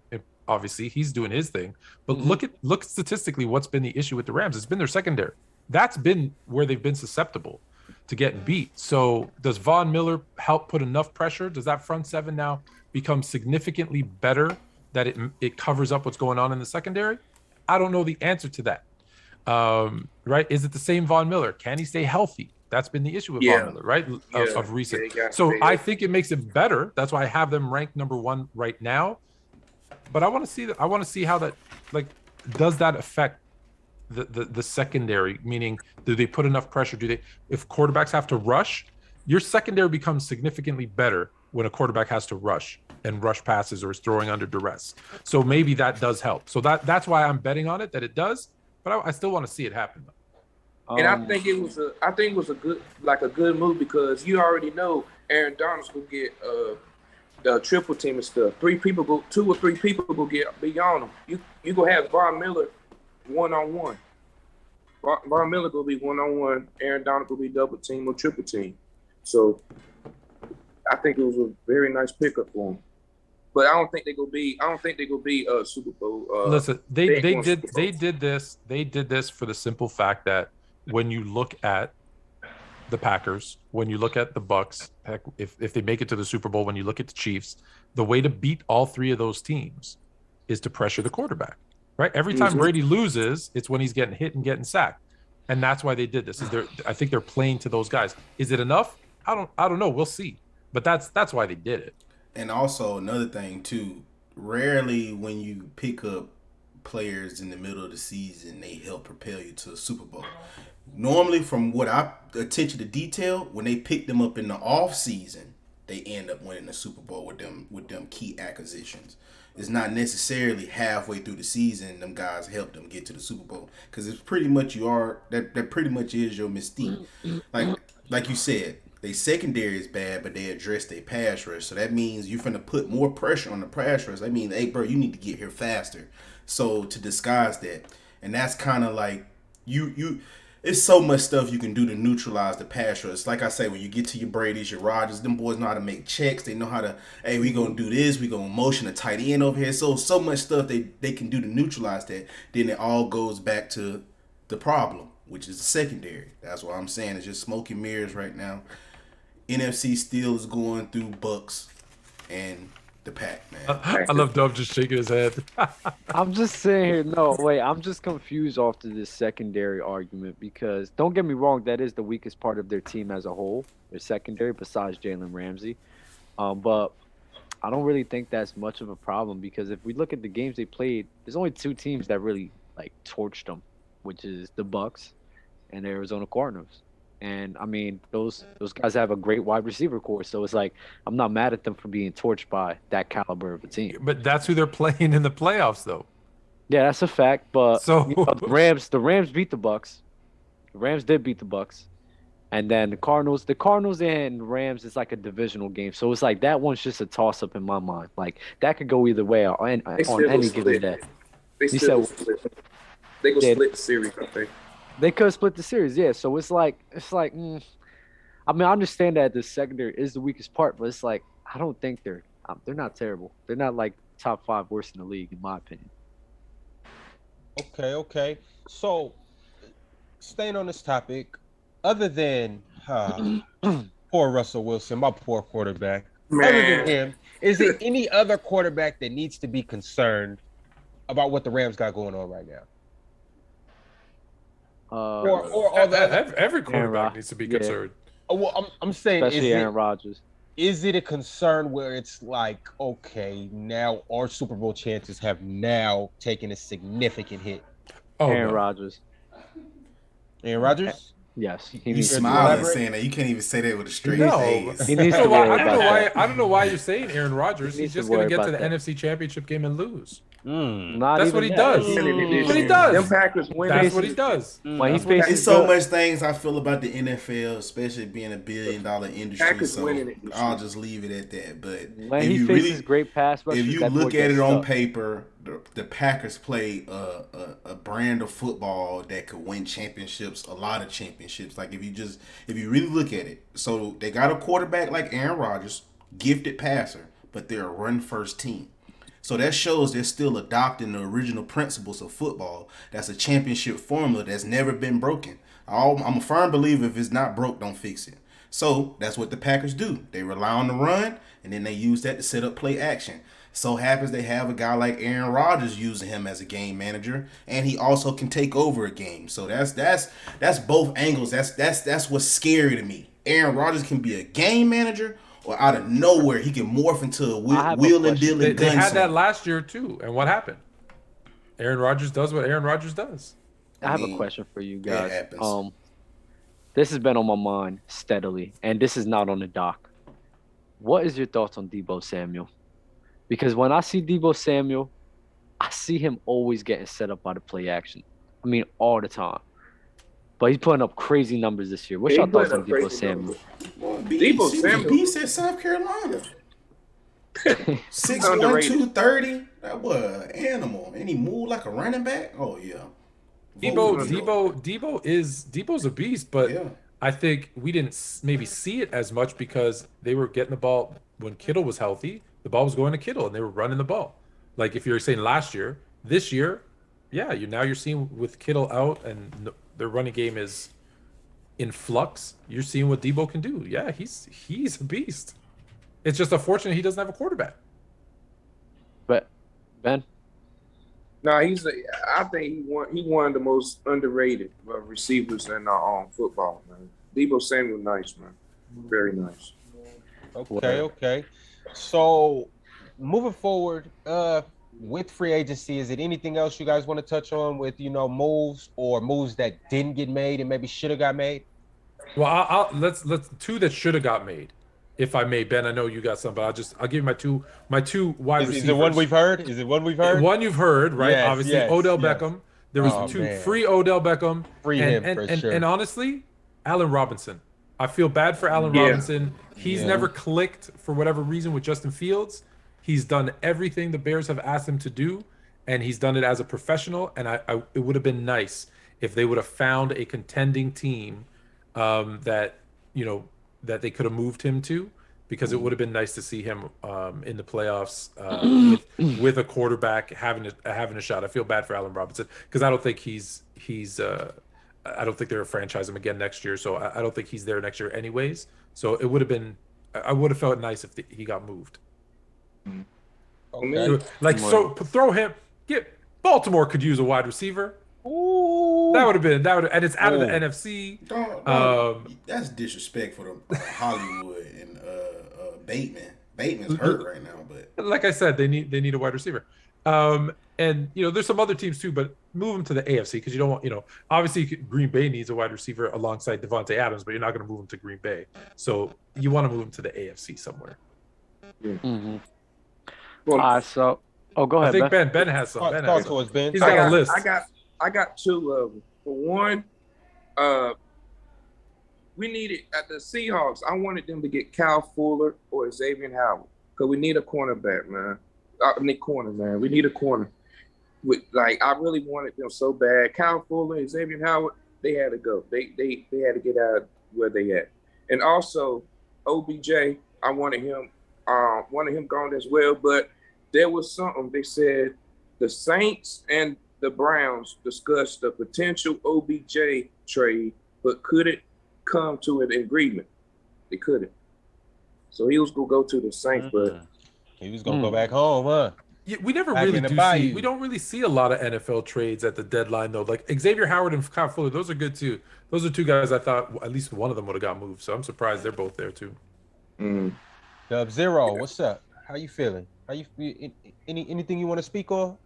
obviously, he's doing his thing. But look statistically what's been the issue with the Rams. It's been their secondary. That's been where they've been susceptible to getting beat. So does Von Miller help put enough pressure? Does that front seven now become significantly better that it covers up what's going on in the secondary? I don't know the answer to that. Right? Is it the same Von Miller? Can he stay healthy? That's been the issue with Von Miller, right? Of recent. So I think it makes it better. That's why I have them ranked number 1 right now. But I want to see how that, like, does that affect the secondary? Meaning, do they put enough pressure? If quarterbacks have to rush, your secondary becomes significantly better when a quarterback has to rush and rush passes or is throwing under duress. So maybe that does help. So that's why I'm betting on it that it does. But I still want to see it happen. And I think it was a good move because you already know Aaron Donald's gonna get the triple team and stuff. 2 or 3 people go get beyond him. You gonna have Von Miller 1-on-1. Von Miller gonna be 1-on-1. Aaron Donald gonna be double team or triple team. So I think it was a very nice pickup for him. But I don't think they gonna be Super Bowl. Listen, they did this for the simple fact that when you look at the Packers, when you look at the Bucks, heck, if they make it to the Super Bowl, when you look at the Chiefs, the way to beat all 3 of those teams is to pressure the quarterback, right? Every time Brady loses, it's when he's getting hit and getting sacked, and that's why they did this. I think they're playing to those guys. Is it enough? I don't know. We'll see. But that's why they did it. And also another thing too, rarely when you pick up players in the middle of the season, they help propel you to a Super Bowl. Normally, from what I attention to detail, when they pick them up in the off season, they end up winning the Super Bowl with them key acquisitions. It's not necessarily halfway through the season them guys help them get to the Super Bowl, because it's pretty much that pretty much is your mystique. Like you said, they secondary is bad, but they address their pass rush. So that means you're finna put more pressure on the pass rush. I mean, hey, bro, you need to get here faster. So to disguise that, and that's kind of like you. It's so much stuff you can do to neutralize the pass rush. Like I say, when you get to your Brady's, your Rodgers, them boys know how to make checks. They know how to, hey, we gonna do this. We gonna motion a tight end over here. So much stuff they can do to neutralize that. Then it all goes back to the problem, which is the secondary. That's what I'm saying. It's just smoke and mirrors right now. NFC still is going through Bucks and the Pack, man. I love Dub just shaking his head. I'm just saying here. No, wait. I'm just confused after this secondary argument because don't get me wrong, that is the weakest part of their team as a whole. Their secondary, besides Jalen Ramsey, but I don't really think that's much of a problem because if we look at the games they played, there's only 2 teams that really like torched them, which is the Bucks and the Arizona Cardinals. And I mean, those guys have a great wide receiver core, so it's like I'm not mad at them for being torched by that caliber of a team. But that's who they're playing in the playoffs, though. Yeah, that's a fact. But So the Rams beat the Bucks. The Rams did beat the Bucks, and then the Cardinals and Rams is like a divisional game, so it's like that one's just a toss up in my mind. Like that could go either way on any given day. They go split the series, I think. They could split the series, yeah. So it's like, I mean, I understand that the secondary is the weakest part, but it's like I don't think they're not terrible. They're not like top 5 worst in the league, in my opinion. Okay. So, staying on this topic, other than poor Russell Wilson, my poor quarterback, other than him, is there any other quarterback that needs to be concerned about what the Rams got going on right now? Uh, Or all the other, Every quarterback Rod- needs to be yeah. concerned. well, I'm saying, especially Aaron Rodgers. is it a concern where it's like, okay, now our Super Bowl chances have now taken a significant hit? Oh Aaron no. Rodgers. Aaron Rodgers? Yes, he You needs to be smiling worried. elaborate? saying that. You can't even say that with a straight No, face. He needs I to don't know why. worry I don't know about why. that. I don't know why you're saying Aaron Rodgers. He He's needs to just gonna worry get to about the that. NFC Championship game and lose. Not That's even what he that. does. That's what he does. Them Packers win. That's what he does. When he That's what he faces It's so good- much things I feel about the NFL, especially being a billion-dollar industry. Packers So winning it this I'll year. just leave it at that. But when if he you faces really, great pass rushers, if you that boy look at gets it on stuck. paper, the Packers play a brand of football that could win championships, a lot of championships. Like if you really look at it, so they got a quarterback like Aaron Rodgers, gifted passer, but they're a run-first team. So that shows they're still adopting the original principles of football. That's a championship formula that's never been broken. I'm a firm believer if it's not broke, don't fix it. So that's what the Packers do. They rely on the run, and then they use that to set up play action. So happens they have a guy like Aaron Rodgers using him as a game manager, and he also can take over a game. So that's both angles. That's what's scary to me. Aaron Rodgers can be a game manager, or out of nowhere he can morph into a I have a wheel and question. dealing They had that gunslinger. last year too, and what happened? Aaron Rodgers does what Aaron Rodgers does. I have a mean, question for you it guys. happens. This has been on my mind steadily, and this is not on the dock. What is your thoughts on Deebo Samuel? Because when I see Deebo Samuel, I see him always getting set up by the play action. I mean, all the time. But he's putting up crazy numbers this year. What's He your thoughts putting on up Deebo crazy Samuel? numbers. Boy, Deebo Samuel. Beast at South Carolina. 6'1", Underrated. 230. That was an animal. And he moved like a running back. Oh yeah. Debo's a beast, but Yeah. I think we didn't maybe see it as much because they were getting the ball when Kittle was healthy. The ball was going to Kittle, and they were running the ball. Like if you're saying last year, this year, yeah, you're seeing with Kittle out and their running game is in flux. You're seeing what Debo can do. Yeah, he's a beast. It's just unfortunate he doesn't have a quarterback. But Ben, No, I think he one of the most underrated receivers in football, man. Deebo Samuel, nice, man. Very nice. Okay. So moving forward, with free agency, is it anything else you guys want to touch on with moves or moves that didn't get made and maybe should have got made? Well, let's two that should have got made, if I may, Ben. I know you got some, but I'll give you my two wide receivers. Is it one we've heard? One you've heard, right? Yes, Obviously, yes, Odell yes. Beckham. There was free Odell Beckham. Free him for sure. And honestly, Allen Robinson. I feel bad for Allen Robinson. He's never clicked for whatever reason with Justin Fields. He's done everything the Bears have asked him to do, and he's done it as a professional. And it would have been nice if they would have found a contending team that they could have moved him to, because it would have been nice to see him in the playoffs with a quarterback having a shot. I feel bad for Allen Robinson because I don't think I don't think they're gonna franchise him again next year. So I don't think he's there next year anyways. So it would have been, I would have felt nice if he got moved. Okay. Like, so throw him. Baltimore could use a wide receiver. Ooh. That would have been and it's out of the NFC. That's disrespectful to Hollywood and Bateman. Bateman's hurt right now, but Like I said, they need a wide receiver. And there's some other teams too, but move them to the AFC because you don't want, obviously Green Bay needs a wide receiver alongside Devontae Adams, but you're not going to move him to Green Bay. So you want to move him to the AFC somewhere. Mm-hmm. Well, So go ahead. I think Ben. Ben has some. Talk to us, Ben. He's got a list. I got two of them. For one, we needed at the Seahawks. I wanted them to get Kyle Fuller or Xavier Howard because we need a cornerback, man. We need a corner. I really wanted them so bad. Kyle Fuller and Xavier Howard, they had to go. They had to get out where they at. And also OBJ, I wanted him gone as well. But there was something they said the Saints and the Browns discussed the potential OBJ trade, but couldn't come to an agreement. They couldn't. So he was gonna go to the Saints, but he was gonna go back home, huh? Yeah, we never Back really in the do see. bayou. We don't really see a lot of NFL trades at the deadline though. Like Xavier Howard and Kyle Fuller, those are good too. Those are two guys I thought at least one of them would have got moved. So I'm surprised they're both there too. Dub Zero, what's up? How you feeling? How you anything you want to speak on?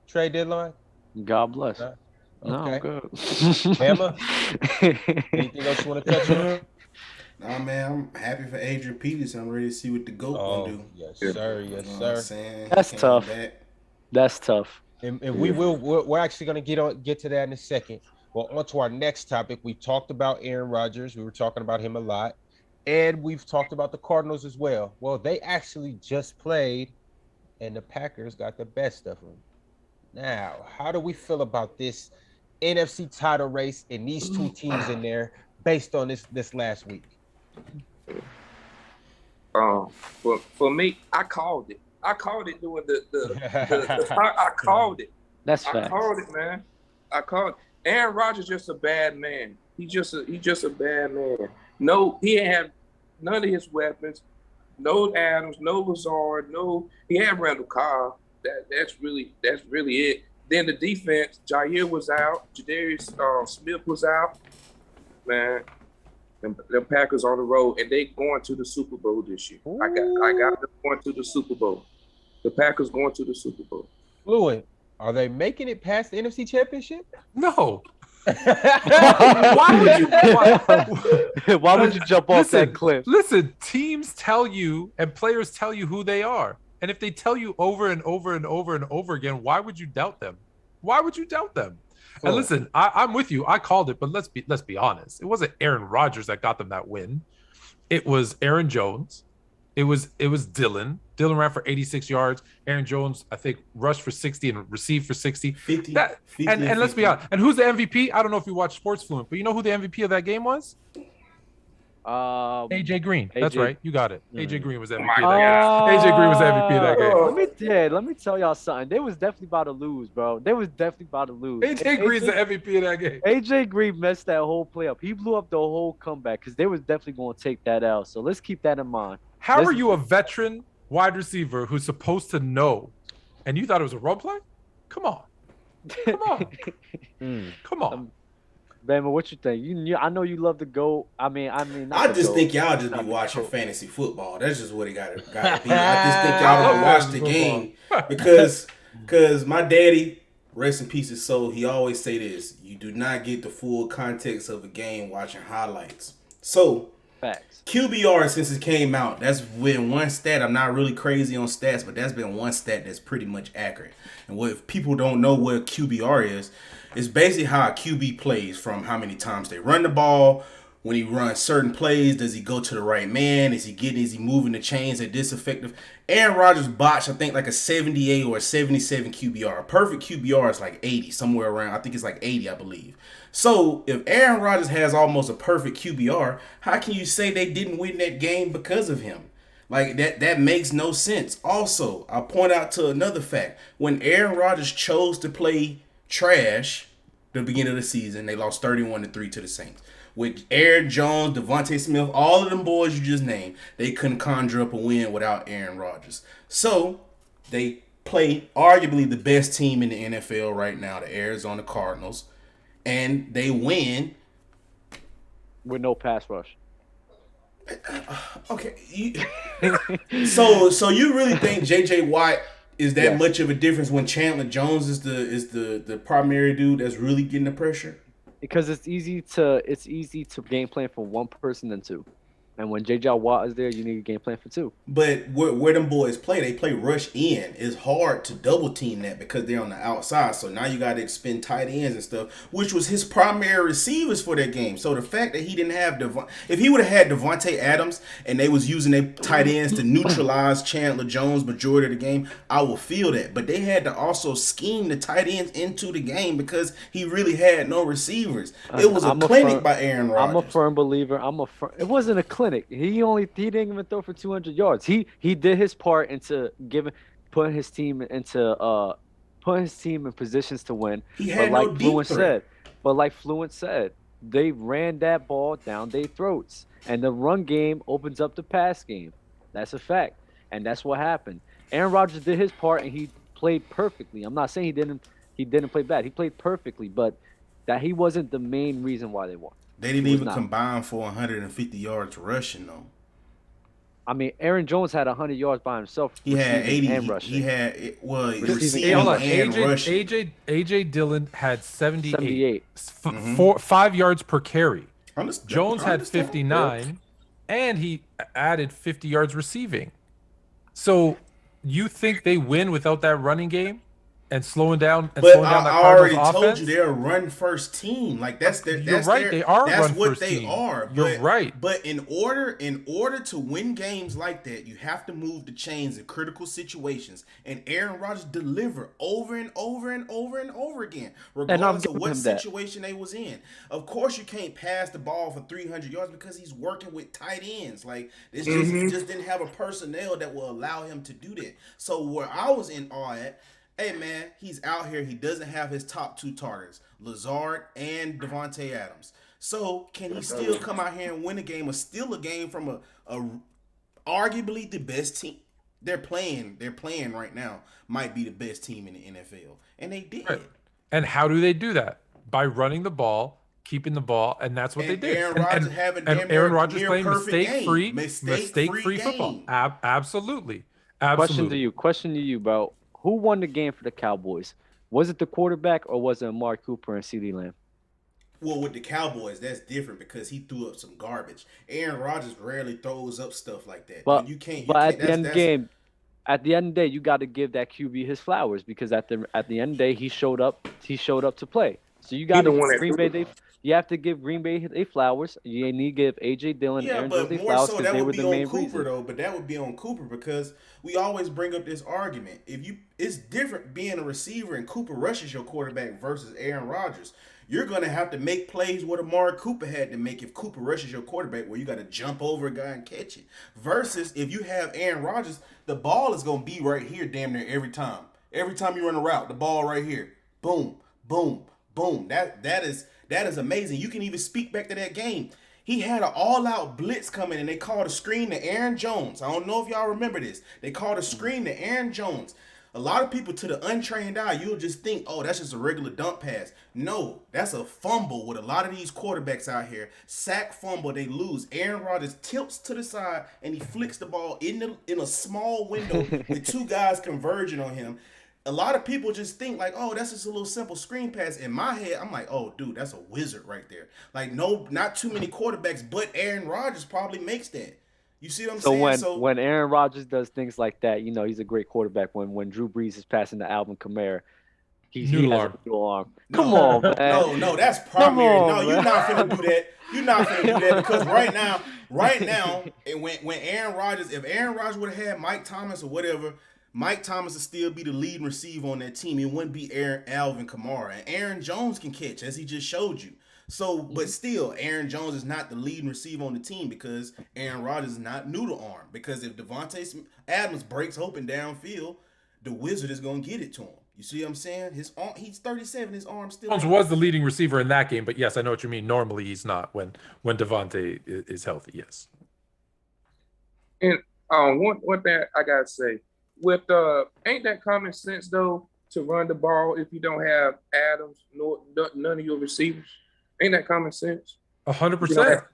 Trade deadline? God bless. No? No, I'm Okay. good. Bama? Anything else you want to touch on? Nah, man, I'm happy for Adrian Peterson. I'm ready to see what the GOAT gonna do. Yes, sir. Yes, You know what I'm sir. saying? That's Came tough. back. That's tough. And we're actually gonna get to that in a second. Well, on to our next topic. We talked about Aaron Rodgers. We were talking about him a lot. And we've talked about the Cardinals as well. Well, they actually just played, and the Packers got the best of them. Now, how do we feel about this NFC title race and these two teams in there based on this last week? For me, I called it. I called it doing I called it. That's I facts. called it, man. I called it. Aaron Rodgers just a bad man. He just a bad man. No, he ain't have none of his weapons. No Adams, no Lazard, no. He had Randall Cobb. That's really it. Then the defense, Jair was out. Jadarius Smith was out. Man, them Packers on the road, and they going to the Super Bowl this year. I got them going to the Super Bowl. The Packers going to the Super Bowl. Fluid, are they making it past the NFC Championship? No. Why would you? Why would you jump off that cliff? Listen, teams tell you and players tell you who they are. And if they tell you over and over and over and over again, why would you doubt them? Why would you doubt them? And listen, I'm with you. I called it, but let's be honest. It wasn't Aaron Rodgers that got them that win. It was Aaron Jones. It was Dylan. Dylan ran for 86 yards. Aaron Jones, I think, rushed for 60 and received for 60. 50, and let's be honest. And who's the MVP? I don't know if you watch Sports Fluent, but you know who the MVP of that game was? AJ Green. That's right. You got it. AJ Green was MVP of that game. AJ Green was MVP of that game. Let me tell y'all something. They was definitely about to lose, bro. They was definitely about to lose. AJ Green's the MVP of that game. AJ Green messed that whole play up. He blew up the whole comeback because they was definitely going to take that out. So let's keep that in mind. How are you a veteran wide receiver who's supposed to know, and you thought it was a run play? Come on. Come on. Bama, what you think? I know you love to go. I just think y'all just be watching fantasy football. That's just what it gotta be. I just think y'all don't watch the game because my daddy, rest in peace his soul, he always say this: you do not get the full context of a game watching highlights. So facts. QBR since it came out, that's been one stat. I'm not really crazy on stats, but that's been one stat that's pretty much accurate. And what if people don't know what QBR is, it's basically how a QB plays from how many times they run the ball. When he runs certain plays, does he go to the right man? Is he moving the chains at this effective? Aaron Rodgers botched, I think, like a 78 or a 77 QBR. A perfect QBR is like 80, somewhere around. I think it's like 80, I believe. So if Aaron Rodgers has almost a perfect QBR, how can you say they didn't win that game because of him? Like, that makes no sense. Also, I'll point out to another fact. When Aaron Rodgers chose to play trash the beginning of the season, they lost 31-3 to the Saints. With Aaron Jones, Devontae Smith, all of them boys you just named, they couldn't conjure up a win without Aaron Rodgers. So they play arguably the best team in the NFL right now, the Arizona Cardinals, and they win with no pass rush. Okay. So you really think J.J. Watt is that much of a difference when Chandler Jones is the primary dude that's really getting the pressure? Because it's easy to game plan for one person than two. And when J.J. Watt is there, you need a game plan for two. But where them boys play, they play rush in. It's hard to double team that because they're on the outside. So now you got to expend tight ends and stuff, which was his primary receivers for that game. So the fact that he didn't have if he would have had Devontae Adams and they was using their tight ends to neutralize Chandler Jones majority of the game, I will feel that. But they had to also scheme the tight ends into the game because he really had no receivers. It was a clinic by Aaron Rodgers. I'm a firm believer. It wasn't a clinic. He didn't even throw for 200 yards. He did his part into putting his team in positions to win. He had no deep threat. Like Fluent said, they ran that ball down their throats, and the run game opens up the pass game. That's a fact. and that's what happened. Aaron Rodgers did his part, and he played perfectly. I'm not saying he didn't play bad. He played perfectly, but that he wasn't the main reason why they won. They didn't He was even not. combine for 150 yards rushing though. I mean, Aaron Jones had 100 yards by himself. He had receiving 80. and rushing. He had Receiving Hey, and hold on. and rushing. rushing. AJ Dillon had 78. 78. 5 yards per carry. Jones had Understand. 59, and he added 50 yards receiving. So you think they win without that running game and slowing down But that I Cardinals already told offense? you they're a run first team. Like that's their. You're That's right. their, They are a That's run what first they team. are. You're right. But in order to win games like that, you have to move the chains in critical situations. And Aaron Rodgers delivered over and over and over and over again, regardless of what situation they was in. Of course, you can't pass the ball for 300 yards because he's working with tight ends. Like this, he just didn't have a personnel that will allow him to do that. So where I was in awe at. Hey man, he's out here. He doesn't have his top two targets, Lazard and Devontae Adams. So can he still come out here and win a game or steal a game from a arguably the best team? They're playing right now. Might be the best team in the NFL, and they did. Right. And how do they do that? By running the ball, keeping the ball, and that's what they did. Aaron Rodgers playing mistake-free football. Absolutely. Question to you, bro. Who won the game for the Cowboys? Was it the quarterback or was it Amari Cooper and CeeDee Lamb? Well, with the Cowboys, that's different because he threw up some garbage. Aaron Rodgers rarely throws up stuff like that. But at the end of the game, at the end of the day, you got to give that QB his flowers because at the end of the day, he showed up. He showed up to play. So you got to Green Bay. You have to give Green Bay their flowers. You need to give AJ Dillon and Aaron Jones their flowers because they were the main reason. But that would be on Cooper because we always bring up this argument. It's different being a receiver and Cooper rushes your quarterback versus Aaron Rodgers. You're gonna have to make plays what Amari Cooper had to make if Cooper rushes your quarterback, where you got to jump over a guy and catch it. Versus if you have Aaron Rodgers, the ball is gonna be right here, damn near every time. Every time you run a route, the ball right here, boom, boom, boom. That is amazing. You can even speak back to that game. He had an all-out blitz coming, and they called a screen to Aaron Jones. I don't know if y'all remember this. They called a screen to Aaron Jones. A lot of people, to the untrained eye, you'll just think, oh, that's just a regular dump pass. No, that's a fumble with a lot of these quarterbacks out here. Sack fumble, they lose. Aaron Rodgers tilts to the side, and he flicks the ball in a small window with two guys converging on him. A lot of people just think like, oh, that's just a little simple screen pass. In my head, I'm like, oh, dude, that's a wizard right there. Like, no, not too many quarterbacks, but Aaron Rodgers probably makes that. You see what I'm saying? When Aaron Rodgers does things like that, you know he's a great quarterback. When Drew Brees is passing to Alvin Kamara, he has a little arm. Come on, man. No, that's primary. You're not finna do that. You're not finna do that because right now, when Aaron Rodgers, if Aaron Rodgers would have had Mike Thomas or whatever, Mike Thomas would still be the leading receiver on that team. It wouldn't be Alvin Kamara. And Aaron Jones can catch, as he just showed you. So, but still, Aaron Jones is not the leading receiver on the team because Aaron Rodgers is not noodle arm. Because if Devontae Adams breaks open downfield, the wizard is going to get it to him. You see what I'm saying? His arm, he's 37. His arm still. Jones was the leading receiver in that game, but yes, I know what you mean. Normally, he's not when Devontae is healthy. Yes. And one thing I gotta say, with ain't that common sense though to run the ball if you don't have Adams nor none of your receivers? Ain't that common sense? 100%.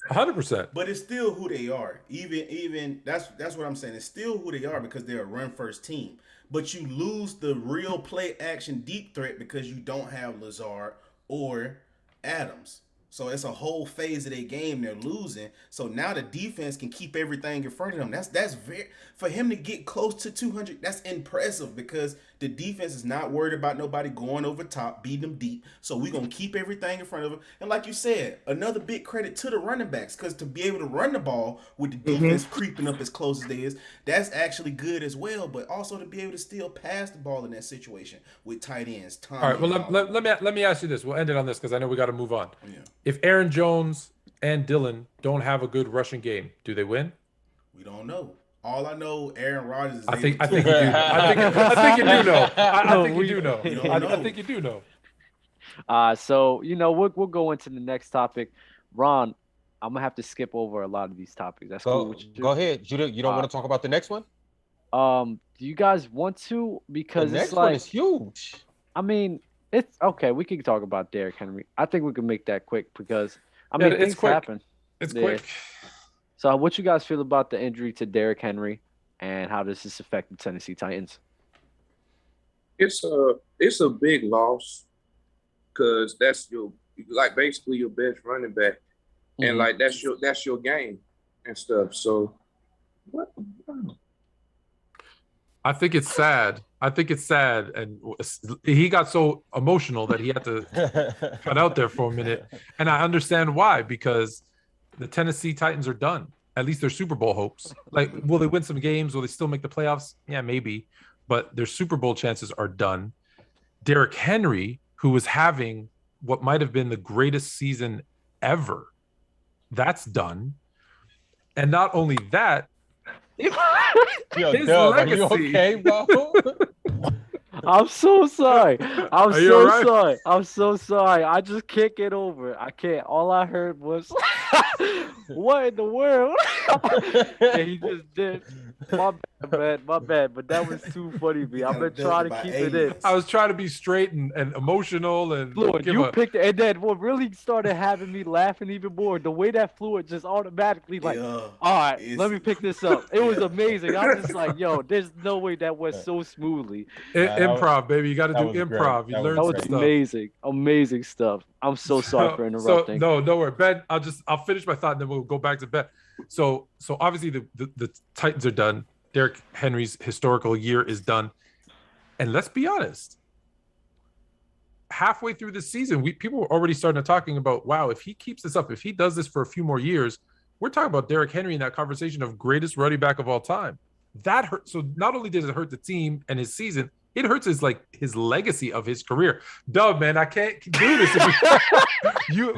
100%. But it's still who they are. Even that's what I'm saying. It's still who they are because they're a run first team. But you lose the real play action deep threat because you don't have Lazard or Adams. So it's a whole phase of their game they're losing. So now the defense can keep everything in front of them. That's very, for him to get close to 200. That's impressive because the defense is not worried about nobody going over top, beating them deep. So we're gonna keep everything in front of them. And like you said, another big credit to the running backs because to be able to run the ball with the defense creeping up as close as they is, that's actually good as well. But also to be able to still pass the ball in that situation with tight ends. All right. Well, let me ask you this. We'll end it on this because I know we got to move on. Yeah. If Aaron Jones and Dillon don't have a good rushing game, do they win? We don't know. All I know, Aaron Rodgers is I think you do. I think you do know. I think you do know. I think you do know. So we'll go into the next topic. Ron, I'm gonna have to skip over a lot of these topics. That's cool with you. Go ahead. You don't want to talk about the next one? Do you guys want to? The Because next it's one like, is huge. I mean, it's okay. We can talk about Derrick Henry. I think we can make that quick because I Yeah, mean it's things quick. happen. It's Yeah. quick. So, what you guys feel about the injury to Derrick Henry, and how does this affect the Tennessee Titans? It's a big loss because that's basically your best running back, and Mhm. that's your game and stuff. So what? I think it's sad. And he got so emotional that he had to cut out there for a minute. And I understand why, because the Tennessee Titans are done. At least their Super Bowl hopes. Like, will they win some games? Will they still make the playoffs? Yeah, maybe. But their Super Bowl chances are done. Derrick Henry, who was having what might have been the greatest season ever, that's done. And not only that, Yo, his Dub, are you legacy. okay, bro? I'm so sorry. Are you all right? Sorry. I'm so sorry. I just can't get over it. I can't. All I heard was, "What in the world?" And he just did. My bad, man. My bad. But that was too funny to me. I've been trying to keep it in. I was trying to be straight and emotional and Fluid, you picked it, and then what really started having me laughing even more, the way that Fluid just automatically like, all right, let me pick this up. It was amazing. I'm just like, yo, there's no way that went so smoothly. Improv, baby. You got to do was great. improv. You learn That some was stuff. amazing stuff. I'm so sorry for interrupting. No worry, Ben. I'll finish my thought and then we'll go back to Ben. So obviously the Titans are done. Derrick Henry's historical year is done, and let's be honest. Halfway through this season, people were already starting to talking about, wow, if he keeps this up, if he does this for a few more years, we're talking about Derrick Henry in that conversation of greatest running back of all time. That hurt. So not only did it hurt the team and his season, it hurts his legacy of his career. Dub, man, I can't do this. You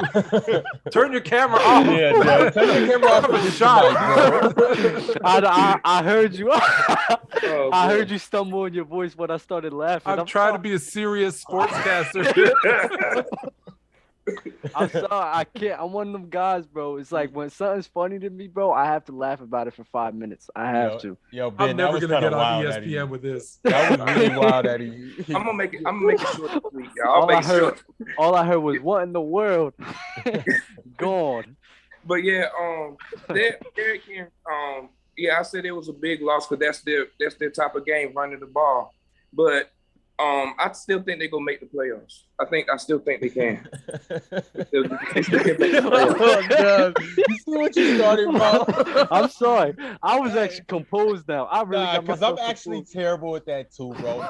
turn your camera off. Yeah, Dub, turn your camera off. The shot, bro. I heard you. Oh, I heard you stumble in your voice when I started laughing. I'm trying to be a serious sportscaster. I'm sorry, I can't. I'm one of them guys, bro. It's like when something's funny to me, bro, I have to laugh about it for 5 minutes. I have to. Yo, Ben, I'm never gonna get on ESPN ESPN with this. That was really wild at you. I'm gonna make it short and sweet, y'all. All I heard was what in the world? Gone. But yeah, Derrick Henry, yeah, I said it was a big loss because that's their type of game, running the ball. But I still think they're gonna make the playoffs. I still think they can. Oh, God. You see what you started, bro? I'm sorry. I was actually composed now. I really got because myself I'm actually composed. terrible at that too, bro.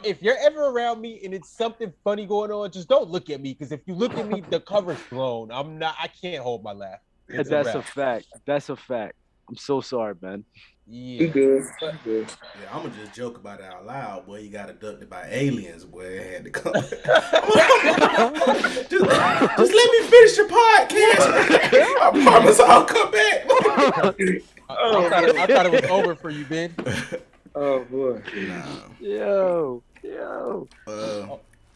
If you're ever around me and it's something funny going on, just don't look at me, because if you look at me, the cover's blown. I can't hold my laugh. It's That's a wrap. fact. That's a fact. I'm so sorry, man. Yeah. Good. Yeah, I'm gonna just joke about it out loud. Boy, you got abducted by aliens. Boy, it had to come. just let me finish your podcast. I promise I'll come back. I thought it was over for you, Ben. Oh boy. Nah. Yo.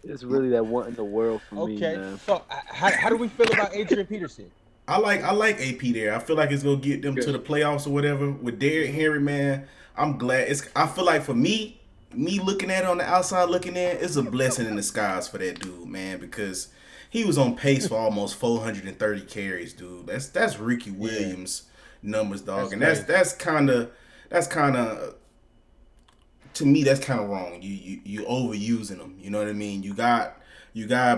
It's really that one in the world for me, Okay, man. so how do we feel about Adrian Peterson? I like AP there. I feel like it's gonna get them to the playoffs or whatever. With Derrick Henry, man, I'm glad. I feel like for me looking at it on the outside looking in, it's a blessing in disguise for that dude, man, because he was on pace for almost 430 carries, dude. That's Ricky Williams numbers, dog, that's kind of to me that's kind of wrong. You overusing them. You know what I mean? You got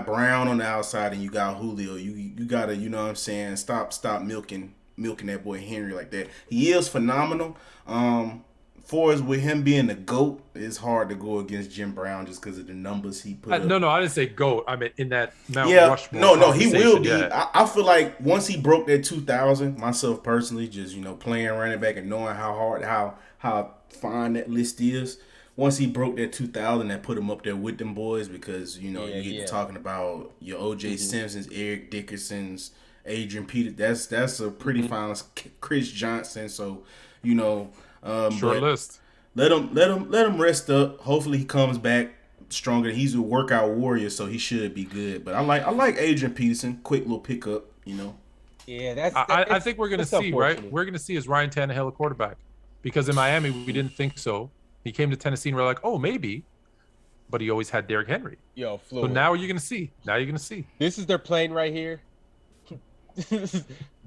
Brown on the outside and you got Julio. You gotta, you know what I'm saying, stop milking that boy Henry like that. He is phenomenal. For as with him being the GOAT, it's hard to go against Jim Brown just because of the numbers he put up. No, I didn't say GOAT. I mean in that Mount Rushmore. No, he will be. Yeah. I feel like once he broke that 2,000, myself personally, just playing running back and knowing how fine that list is. Once he broke that 2,000, that put him up there with them boys, because you get talking about your O.J. Simpsons, Eric Dickerson's, Adrian Peterson. That's a pretty fine Chris Johnson. So short list. Let him rest up. Hopefully he comes back stronger. He's a workout warrior, so he should be good. But I like Adrian Peterson. Quick little pickup. Yeah, I think we're gonna see, right? We're gonna see is Ryan Tannehill a quarterback. because in Miami we didn't think so. He came to Tennessee and we're like, oh, maybe, but he always had Derrick Henry. Yo, So Fluid. now you're gonna see. Now you're gonna see. This is their plane right here.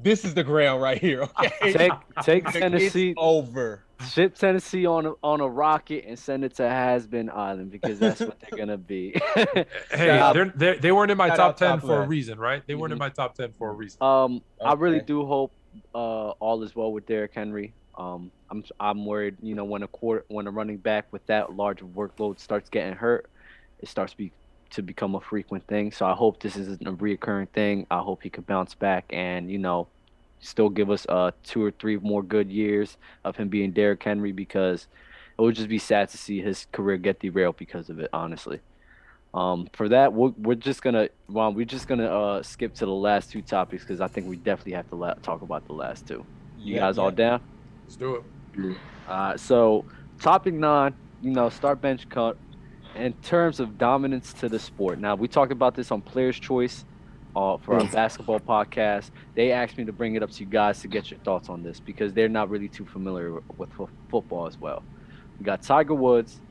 This is the ground right here. Okay, Take it's Tennessee over. Ship Tennessee on a rocket and send it to Has-Been Island because that's what they're gonna be. Hey, they weren't in my Shout top out 10 top for a left. reason, right? They weren't in my top 10 for a reason. I really Okay. do hope all is well with Derrick Henry. I'm worried, when a running back with that large of workload starts getting hurt, it starts to become a frequent thing. So I hope this isn't a reoccurring thing. I hope he could bounce back and still give us 2 or 3 more good years of him being Derrick Henry, because it would just be sad to see his career get derailed because of it, honestly. For that, we're just gonna skip to the last 2 topics because I think we definitely have to talk about the last 2. You guys all down? Let's do it. So topic 9, start bench cut. In terms of dominance to the sport. Now we talked about this on Player's Choice for our basketball podcast. They asked me to bring it up to you guys to get your thoughts on this because they're not really too familiar with football as well. We got Tiger Woods,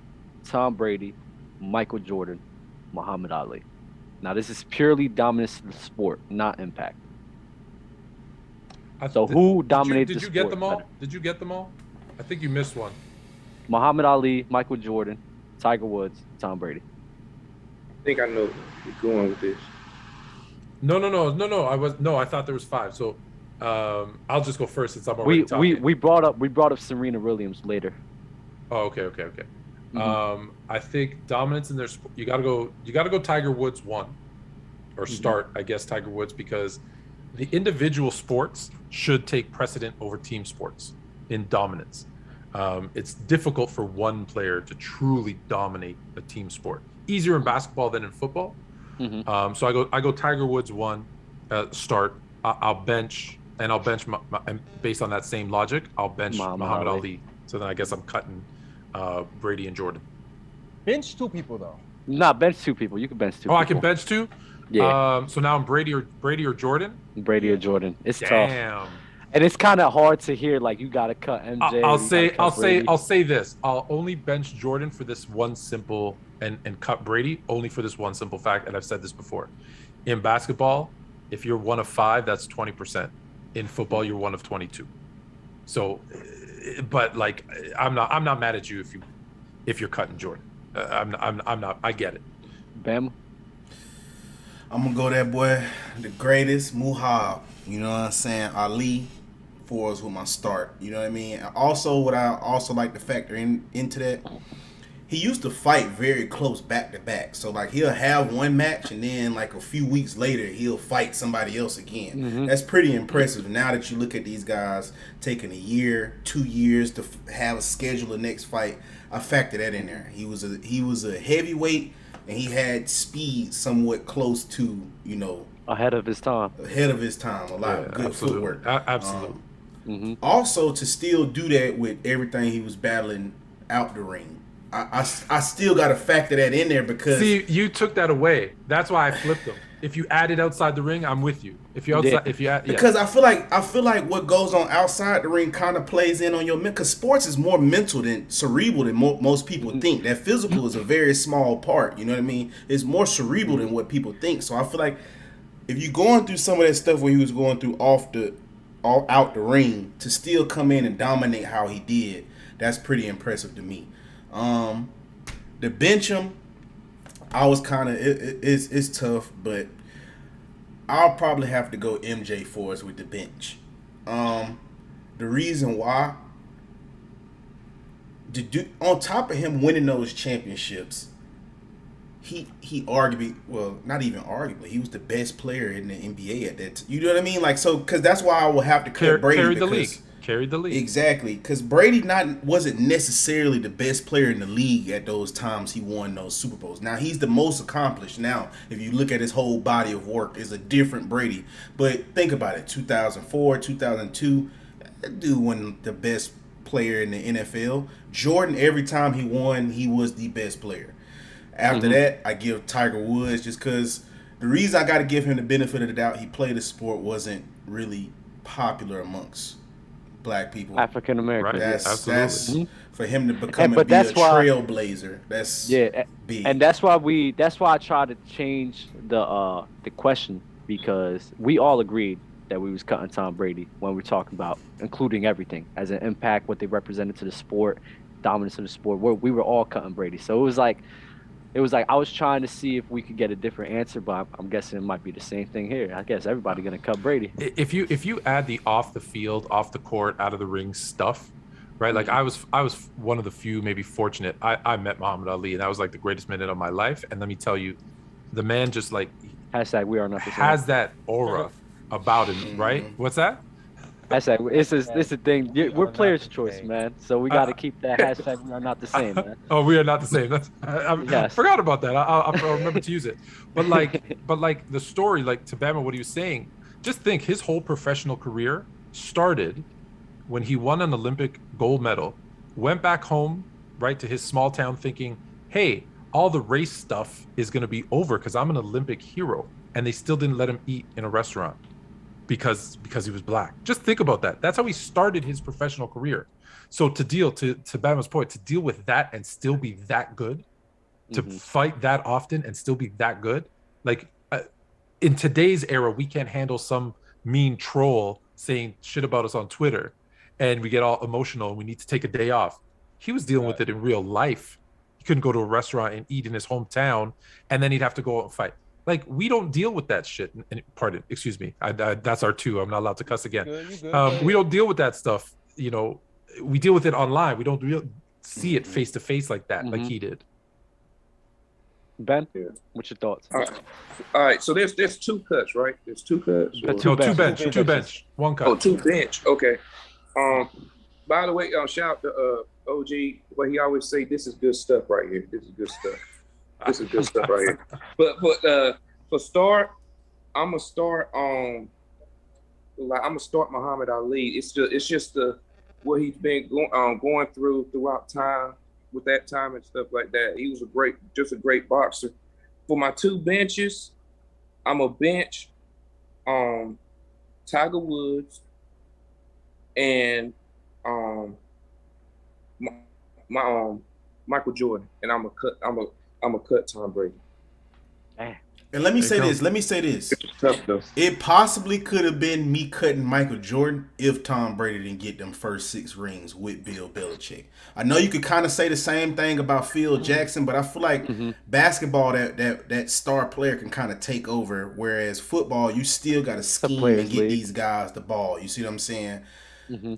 Tom Brady, Michael Jordan, Muhammad Ali. Now this is purely dominance to the sport, not impact. So who dominated the sport? Did you get them all? Better? Did you get them all? I think you missed one. Muhammad Ali, Michael Jordan, Tiger Woods, Tom Brady. I think I know where you're going with this. No. I thought there was 5. So I'll just go first since I'm already talking. We brought up Serena Williams later. Oh, okay. Mm-hmm. I think dominance in their sport. You gotta go Tiger Woods 1, or start, I guess, Tiger Woods, because the individual sports should take precedent over team sports in dominance. It's difficult for one player to truly dominate a team sport. Easier in basketball than in football. Mm-hmm. So I go Tiger Woods 1, start. I'll bench based on that same logic. I'll bench Muhammad Ali. So then I guess I'm cutting Brady and Jordan. Bench 2 people though. Nah, bench 2 people. You can bench 2 people. I can bench 2? Yeah. So now I'm Brady or Jordan? Brady or Jordan. It's Damn. tough. And it's kind of hard to hear, like, you got to cut MJ. I'll say this. I'll only bench Jordan for this one simple and cut Brady only for this one simple fact, and I've said this before. In basketball, if you're 1 of 5, that's 20%. In football, you're 1 of 22. So, but like, I'm not mad at you if you're cutting Jordan. I'm not. I get it. Bama. I'm gonna go that boy, the greatest, Muhammad. You know what I'm saying? Ali. 4 is with my start. You know what I mean? Also, what I also like to factor into that, he used to fight very close back to back. So like he'll have one match and then like a few weeks later he'll fight somebody else again. Mm-hmm. That's pretty impressive. Now that you look at these guys taking a year, 2 years to have a schedule the next fight, I factor that in there. He was a heavyweight and he had speed somewhat close to, ahead of his time. A lot of good footwork. Absolutely. Also, to still do that with everything he was battling out the ring, I still got to factor that in there because you took that away. That's why I flipped them. If you add it outside the ring, I'm with you. If you outside, if you add, because I feel like what goes on outside the ring kind of plays in on your mental. Because sports is more mental than cerebral than most people think. That physical is a very small part. You know what I mean? It's more cerebral than what people think. So I feel like if you're going through some of that stuff where he was going through out the ring to still come in and dominate how he did, that's pretty impressive to me. The bench him, I was kind of it's tough, but I'll probably have to go MJ for us with the bench. The reason why, on top of him winning those championships, he arguably, well, not even arguably, he was the best player in the NBA at that. You know what I mean? Like, so, because that's why I will have to cut Brady. Carried the league. Exactly, because Brady wasn't necessarily the best player in the league at those times he won those Super Bowls. Now he's the most accomplished. Now, if you look at his whole body of work, is a different Brady. But think about it: 2004, 2002, that dude wasn't the best player in the NFL. Jordan, every time he won, he was the best player. After that, I give Tiger Woods just because the reason I got to give him the benefit of the doubt, he played a sport wasn't really popular amongst black people. African Americans. Right. That's Absolutely. for him to become but and be a that's why- trailblazer. That's big. And that's why I tried to change the question, because we all agreed that we was cutting Tom Brady when we're talking about including everything as an impact, what they represented to the sport, dominance of the sport. We were all cutting Brady. So it was like I was trying to see if we could get a different answer, but I'm guessing it might be the same thing here. I guess everybody gonna cut Brady. If you add the off the field, off the court, out of the ring stuff, right? Like I was one of the few maybe fortunate. I met Muhammad Ali, and that was like the greatest minute of my life. And let me tell you, the man just like Hashtag we are not the same. has that aura about him, right? What's that? Hashtag it's the thing. We're players' choice, man. So we got to keep that hashtag we are not the same, man. Oh, we are not the same. I Yes. forgot about that. I'll remember to use it. But like the story, like to Bama, what he was saying, just think his whole professional career started when he won an Olympic gold medal, went back home, right, to his small town thinking, hey, all the race stuff is going to be over because I'm an Olympic hero. And they still didn't let him eat in a restaurant because he was black. Just think about that. That's how he started his professional career. So to Bama's point, to deal with that and still be that good, to fight that often and still be that good, like in today's era, we can't handle some mean troll saying shit about us on Twitter and we get all emotional and we need to take a day off. He was dealing with it in real life. He couldn't go to a restaurant and eat in his hometown, and then he'd have to go out and fight. Like, we don't deal with that shit. Pardon, excuse me. That's our two. I'm not allowed to cuss again. You good. We don't deal with that stuff. You know, we deal with it online. We don't see it face to face like that, like he did. Ben, what's your thoughts? All right. So there's two cuts, right? There's two cuts. Two bench, one cut. Oh, two bench. Okay. By the way, shout out to OG. What he always say, this is good stuff right here. This is good stuff. This is good stuff right here. But for start, I'm gonna start Muhammad Ali. It's just what he's been going throughout time with that time and stuff like that. He was just a great boxer. For my two benches, I'm a bench Tiger Woods and my Michael Jordan, and I'm a cut Tom Brady. And let me say this. It's tough though. It possibly could have been me cutting Michael Jordan if Tom Brady didn't get them first 6 rings with Bill Belichick. I know you could kind of say the same thing about Phil Jackson, but I feel like basketball, that star player can kind of take over, whereas football, you still got to scheme and get these guys the ball. You see what I'm saying?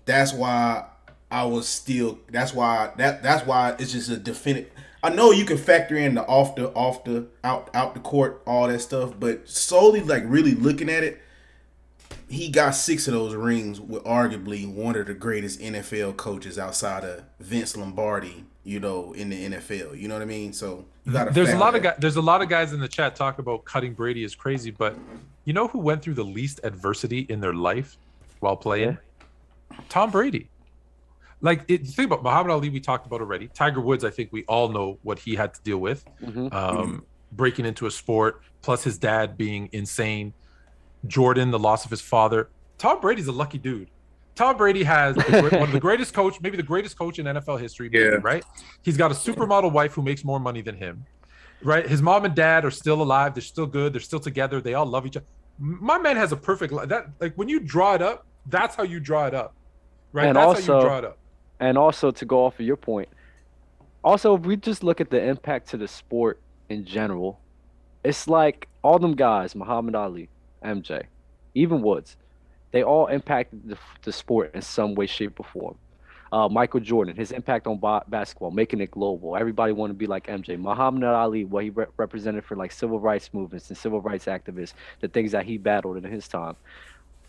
That's why that's why it's just a definite. I know you can factor in the out the court, all that stuff, but solely like really looking at it, he got 6 of those rings with arguably one of the greatest NFL coaches outside of Vince Lombardi, in the NFL. You know what I mean? So you got to. There's a lot of guys in the chat talk about cutting Brady is crazy, but you know who went through the least adversity in their life while playing? Tom Brady. Like, think about Muhammad Ali, we talked about already. Tiger Woods, I think we all know what he had to deal with. Breaking into a sport, plus his dad being insane. Jordan, the loss of his father. Tom Brady's a lucky dude. Tom Brady has one of the greatest coach, maybe the greatest coach in NFL history, right? He's got a supermodel wife who makes more money than him, right? His mom and dad are still alive. They're still good. They're still together. They all love each other. My man has a perfect life. Like, when you draw it up, that's how you draw it up, right? And that's how you draw it up. And also, to go off of your point, also, if we just look at the impact to the sport in general, it's like all them guys, Muhammad Ali, MJ, even Woods, they all impacted the sport in some way, shape, or form. Michael Jordan, his impact on basketball, making it global. Everybody wanted to be like MJ. Muhammad Ali, what he represented for like civil rights movements and civil rights activists, the things that he battled in his time.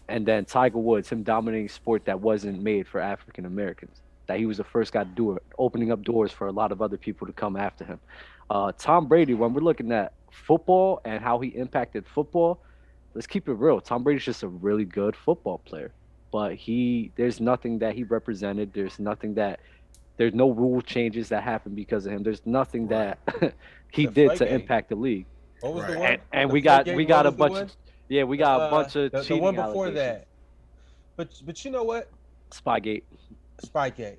And then Tiger Woods, him dominating sport that wasn't made for African Americans. That he was the first guy to do it, opening up doors for a lot of other people to come after him. Tom Brady, when we're looking at football and how he impacted football, let's keep it real. Tom Brady's just a really good football player, but there's nothing that he represented. There's no rule changes that happened because of him. There's nothing that he did to impact the league. What was the one? And we got a bunch. We got a bunch of the cheating one before allegations. that. But you know what? Spygate. Spygate.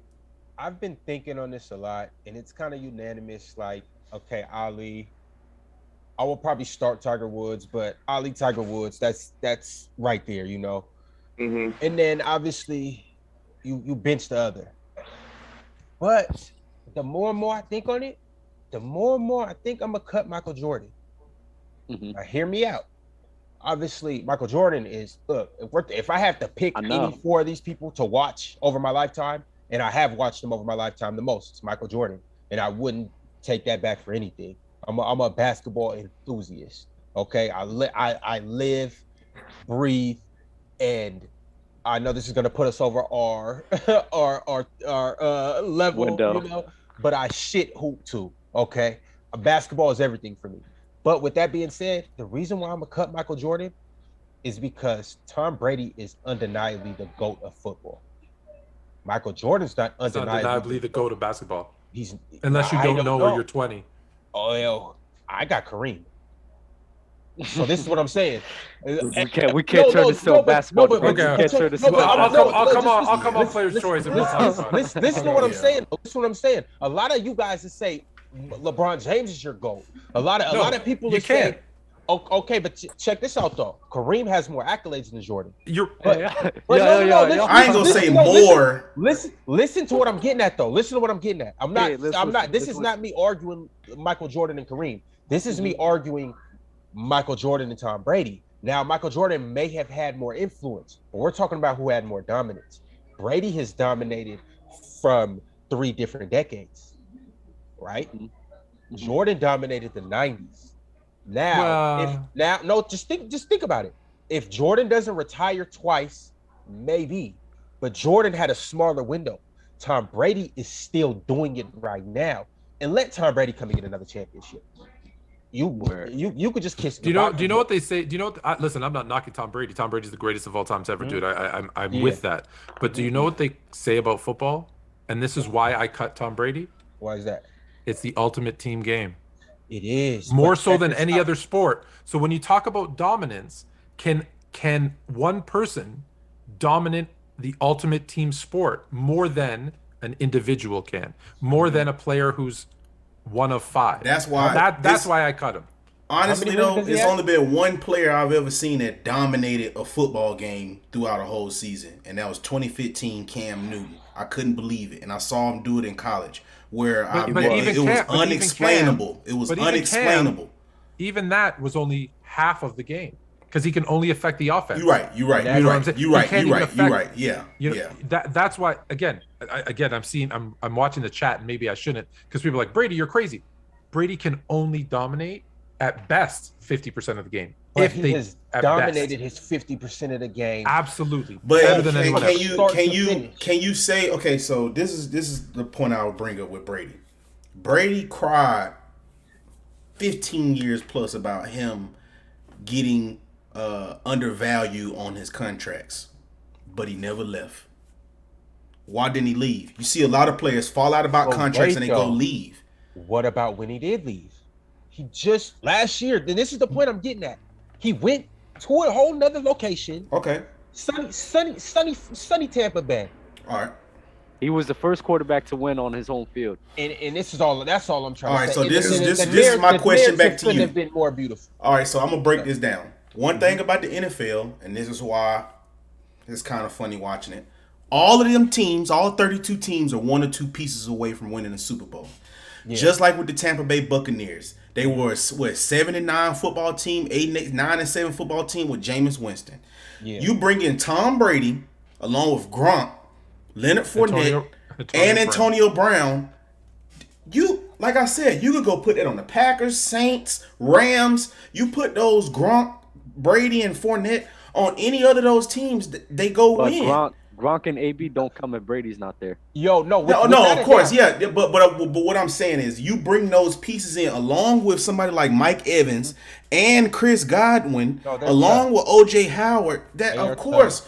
I've been thinking on this a lot, and it's kind of unanimous. Like, okay, Ali. I will probably start Tiger Woods, but Ali, Tiger Woods, that's right there, you know. Mm-hmm. And then obviously you bench the other. But the more and more I think on it, the more and more I think I'm gonna cut Michael Jordan. Mhm. Now, hear me out. Obviously, Michael Jordan is if I have to pick any four of these people to watch over my lifetime, and I have watched them over my lifetime the most, it's Michael Jordan, and I wouldn't take that back for anything. I'm a basketball enthusiast. Okay, I live, breathe, and I know this is gonna put us over our our level, Window. you know, but I shit hoop too. Okay, basketball is everything for me. But with that being said, the reason why I'm gonna cut Michael Jordan is because Tom Brady is undeniably the GOAT of football. Michael Jordan's not It's undeniably the GOAT of basketball. He's Unless you don't know or you're 20. Oh, yo, I got Kareem. So this is what I'm saying. We can't turn this to a basketball debate. okay. We can't turn this No, into but a I'll basketball come on player's choice and we'll talk about it. Listen to what I'm saying. Listen to what I'm saying. A lot of you guys that say LeBron James is your GOAT. A lot of people you that say, can't. okay, but check this out though. Kareem has more accolades than Jordan. You're But I ain't gonna say more. Listen to what I'm getting at though. Listen to what I'm getting at. I'm not. This is listen. not me arguing Michael Jordan and Kareem. This is me arguing Michael Jordan and Tom Brady. Now, Michael Jordan may have had more influence, but we're talking about who had more dominance. Brady has dominated from 3 different decades, right? Mm-hmm. Jordan dominated the 90s. Just think about it. If Jordan doesn't retire twice, maybe, but Jordan had a smaller window. Tom Brady is still doing it right now, and let Tom Brady come and get another championship. You could just kiss. Do you know what they say? Do you know what? Listen, I'm not knocking Tom Brady. Tom Brady's the greatest of all time ever, dude. I'm with that. But do you know what they say about football? And this is why I cut Tom Brady. Why is that? It's the ultimate team game. It is more so than any other sport. So when you talk about dominance, can one person dominate the ultimate team sport more than an individual can, more than a player who's one of 5? That's why. That's why I cut him. Honestly, though, it's only been one player I've ever seen that dominated a football game throughout a whole season, and that was 2015 Cam Newton. I couldn't believe it, and I saw him do it in college, where it was unexplainable. It was unexplainable. Even that was only half of the game because he can only affect the offense. You're right. Yeah. That's why. Again, I'm watching the chat, and maybe I shouldn't, because people are like, Brady, you're crazy. Brady can only dominate at best 50% of the game. But he has dominated his 50% of the game. Absolutely. But better than anyone else. Can you say, okay, so this is the point I would bring up with Brady. Brady cried 15 years plus about him getting undervalued on his contracts, but he never left. Why didn't he leave? You see a lot of players fall out about contracts and they go leave. What about when he did leave? He just last year. Then this is the point I'm getting at. He went to a whole nother location. Okay. Sunny Tampa Bay. All right. He was the first quarterback to win on his home field. And this is all. That's all I'm trying to say. All right. So this is my question back to you. Have been more beautiful. All right. So I'm gonna break this down. One thing about the NFL, and this is why it's kind of funny watching it. All of them teams, all 32 teams, are 1 or 2 pieces away from winning the Super Bowl. Yeah. Just like with the Tampa Bay Buccaneers. They were 7-9 football team, 9-7 football team with Jameis Winston. Yeah. You bring in Tom Brady along with Gronk, Leonard Fournette, and Antonio Brown. You, like I said, you could go put that on the Packers, Saints, Rams. You put those Gronk, Brady, and Fournette on any other of those teams, they go win. Gronk and AB don't come if Brady's not there. Of course, yeah. But what I'm saying is, you bring those pieces in along with somebody like Mike Evans and Chris Godwin, along with OJ Howard. That of course.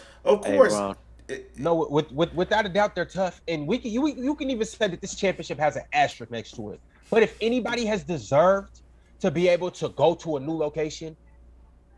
No, without a doubt, they're tough, and you can even say that this championship has an asterisk next to it. But if anybody has deserved to be able to go to a new location,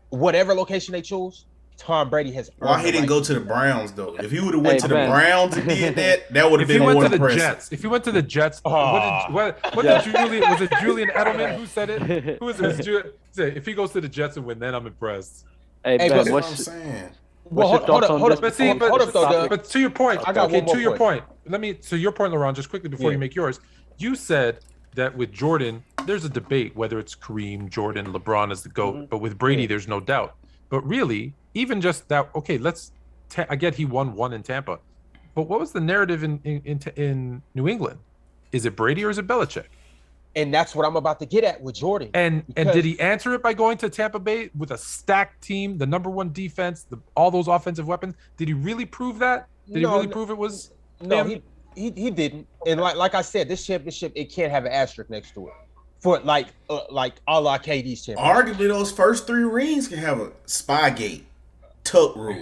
whatever location they choose, Tom Brady has. Why earned he the didn't right go to the Browns though? If he would have Hey, went to the Ben. Browns and did that would have If he been went more to the impressive. Jets, if he went to the Jets, Ah. what did Julian? Was it Julian Edelman who said it? Who was it? Was if he goes to the Jets and win, then I'm impressed. Hey, Hey, Ben, but- That's what I'm what's saying. Well, your thoughts on this? But see, hold up, though, Doug. but to your point, I got one more to your point. point. To your point, Laurent, just quickly before Yeah. you make yours, you said that with Jordan, there's a debate whether it's Kareem, Jordan, LeBron as the GOAT, but with Brady, Yeah. there's no doubt. But really, even just that, okay, I get he won one in Tampa, but what was the narrative in New England? Is it Brady or is it Belichick? And that's what I'm about to get at with Jordan. And Because- did he answer it by going to Tampa Bay with a stacked team, the number one defense, all those offensive weapons? Did he really prove that? Did he No, really no, prove it was No, him? he didn't. And like I said, this championship, it can't have an asterisk next to it. For like a la KD's championship. Arguably, those first 3 rings can have a Spygate, tuck rule.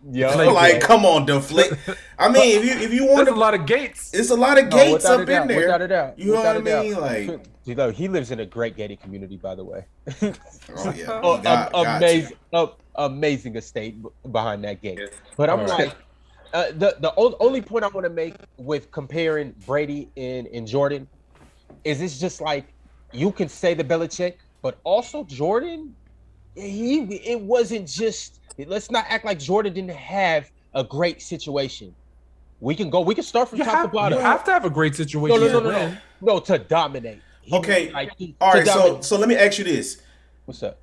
Yeah, Like, come on, deflect. I mean, if you want There's a to, lot of gates. it's a lot of No, gates without up a doubt, in there. without a doubt, You know without what a I mean? doubt. Like, You know, he lives in a great gated community, by the way. oh yeah, got amazing, amazing estate behind that gate. Yeah. But I'm All like, the only point I want to make with comparing Brady and Jordan is it's just like you can say the Belichick, but also Jordan, it wasn't just. Let's not act like Jordan didn't have a great situation. We can start from You top to have, bottom. you have to have a great situation to win. No, to dominate. Okay. Like, All to right, dominate. so let me ask you this: What's up?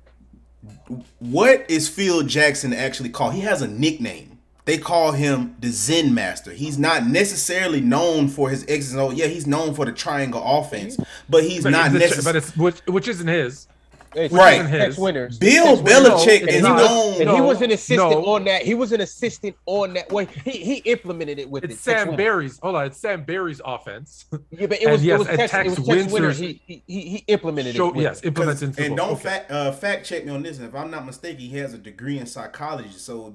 what is Phil Jackson actually called? He has a nickname. They call him the Zen Master. He's not necessarily known for his X's and O's. Yeah, he's known for the triangle offense, but he's not necessarily. But it's which isn't his. It's Right. Tex winners. Bill Tex winners. Belichick it's is not. known. And he was an assistant no. on that. He was an assistant on that. Well, he implemented it with It's it. Tex Sam Winners. Barry's. Hold on, it's Sam Barry's offense. Yeah, but And it was Tex, Tex it was Tex Winners. Windsor's- He implemented it. With Yes, implements into And the don't okay. fact check me on this. And if I'm not mistaken, he has a degree in psychology. So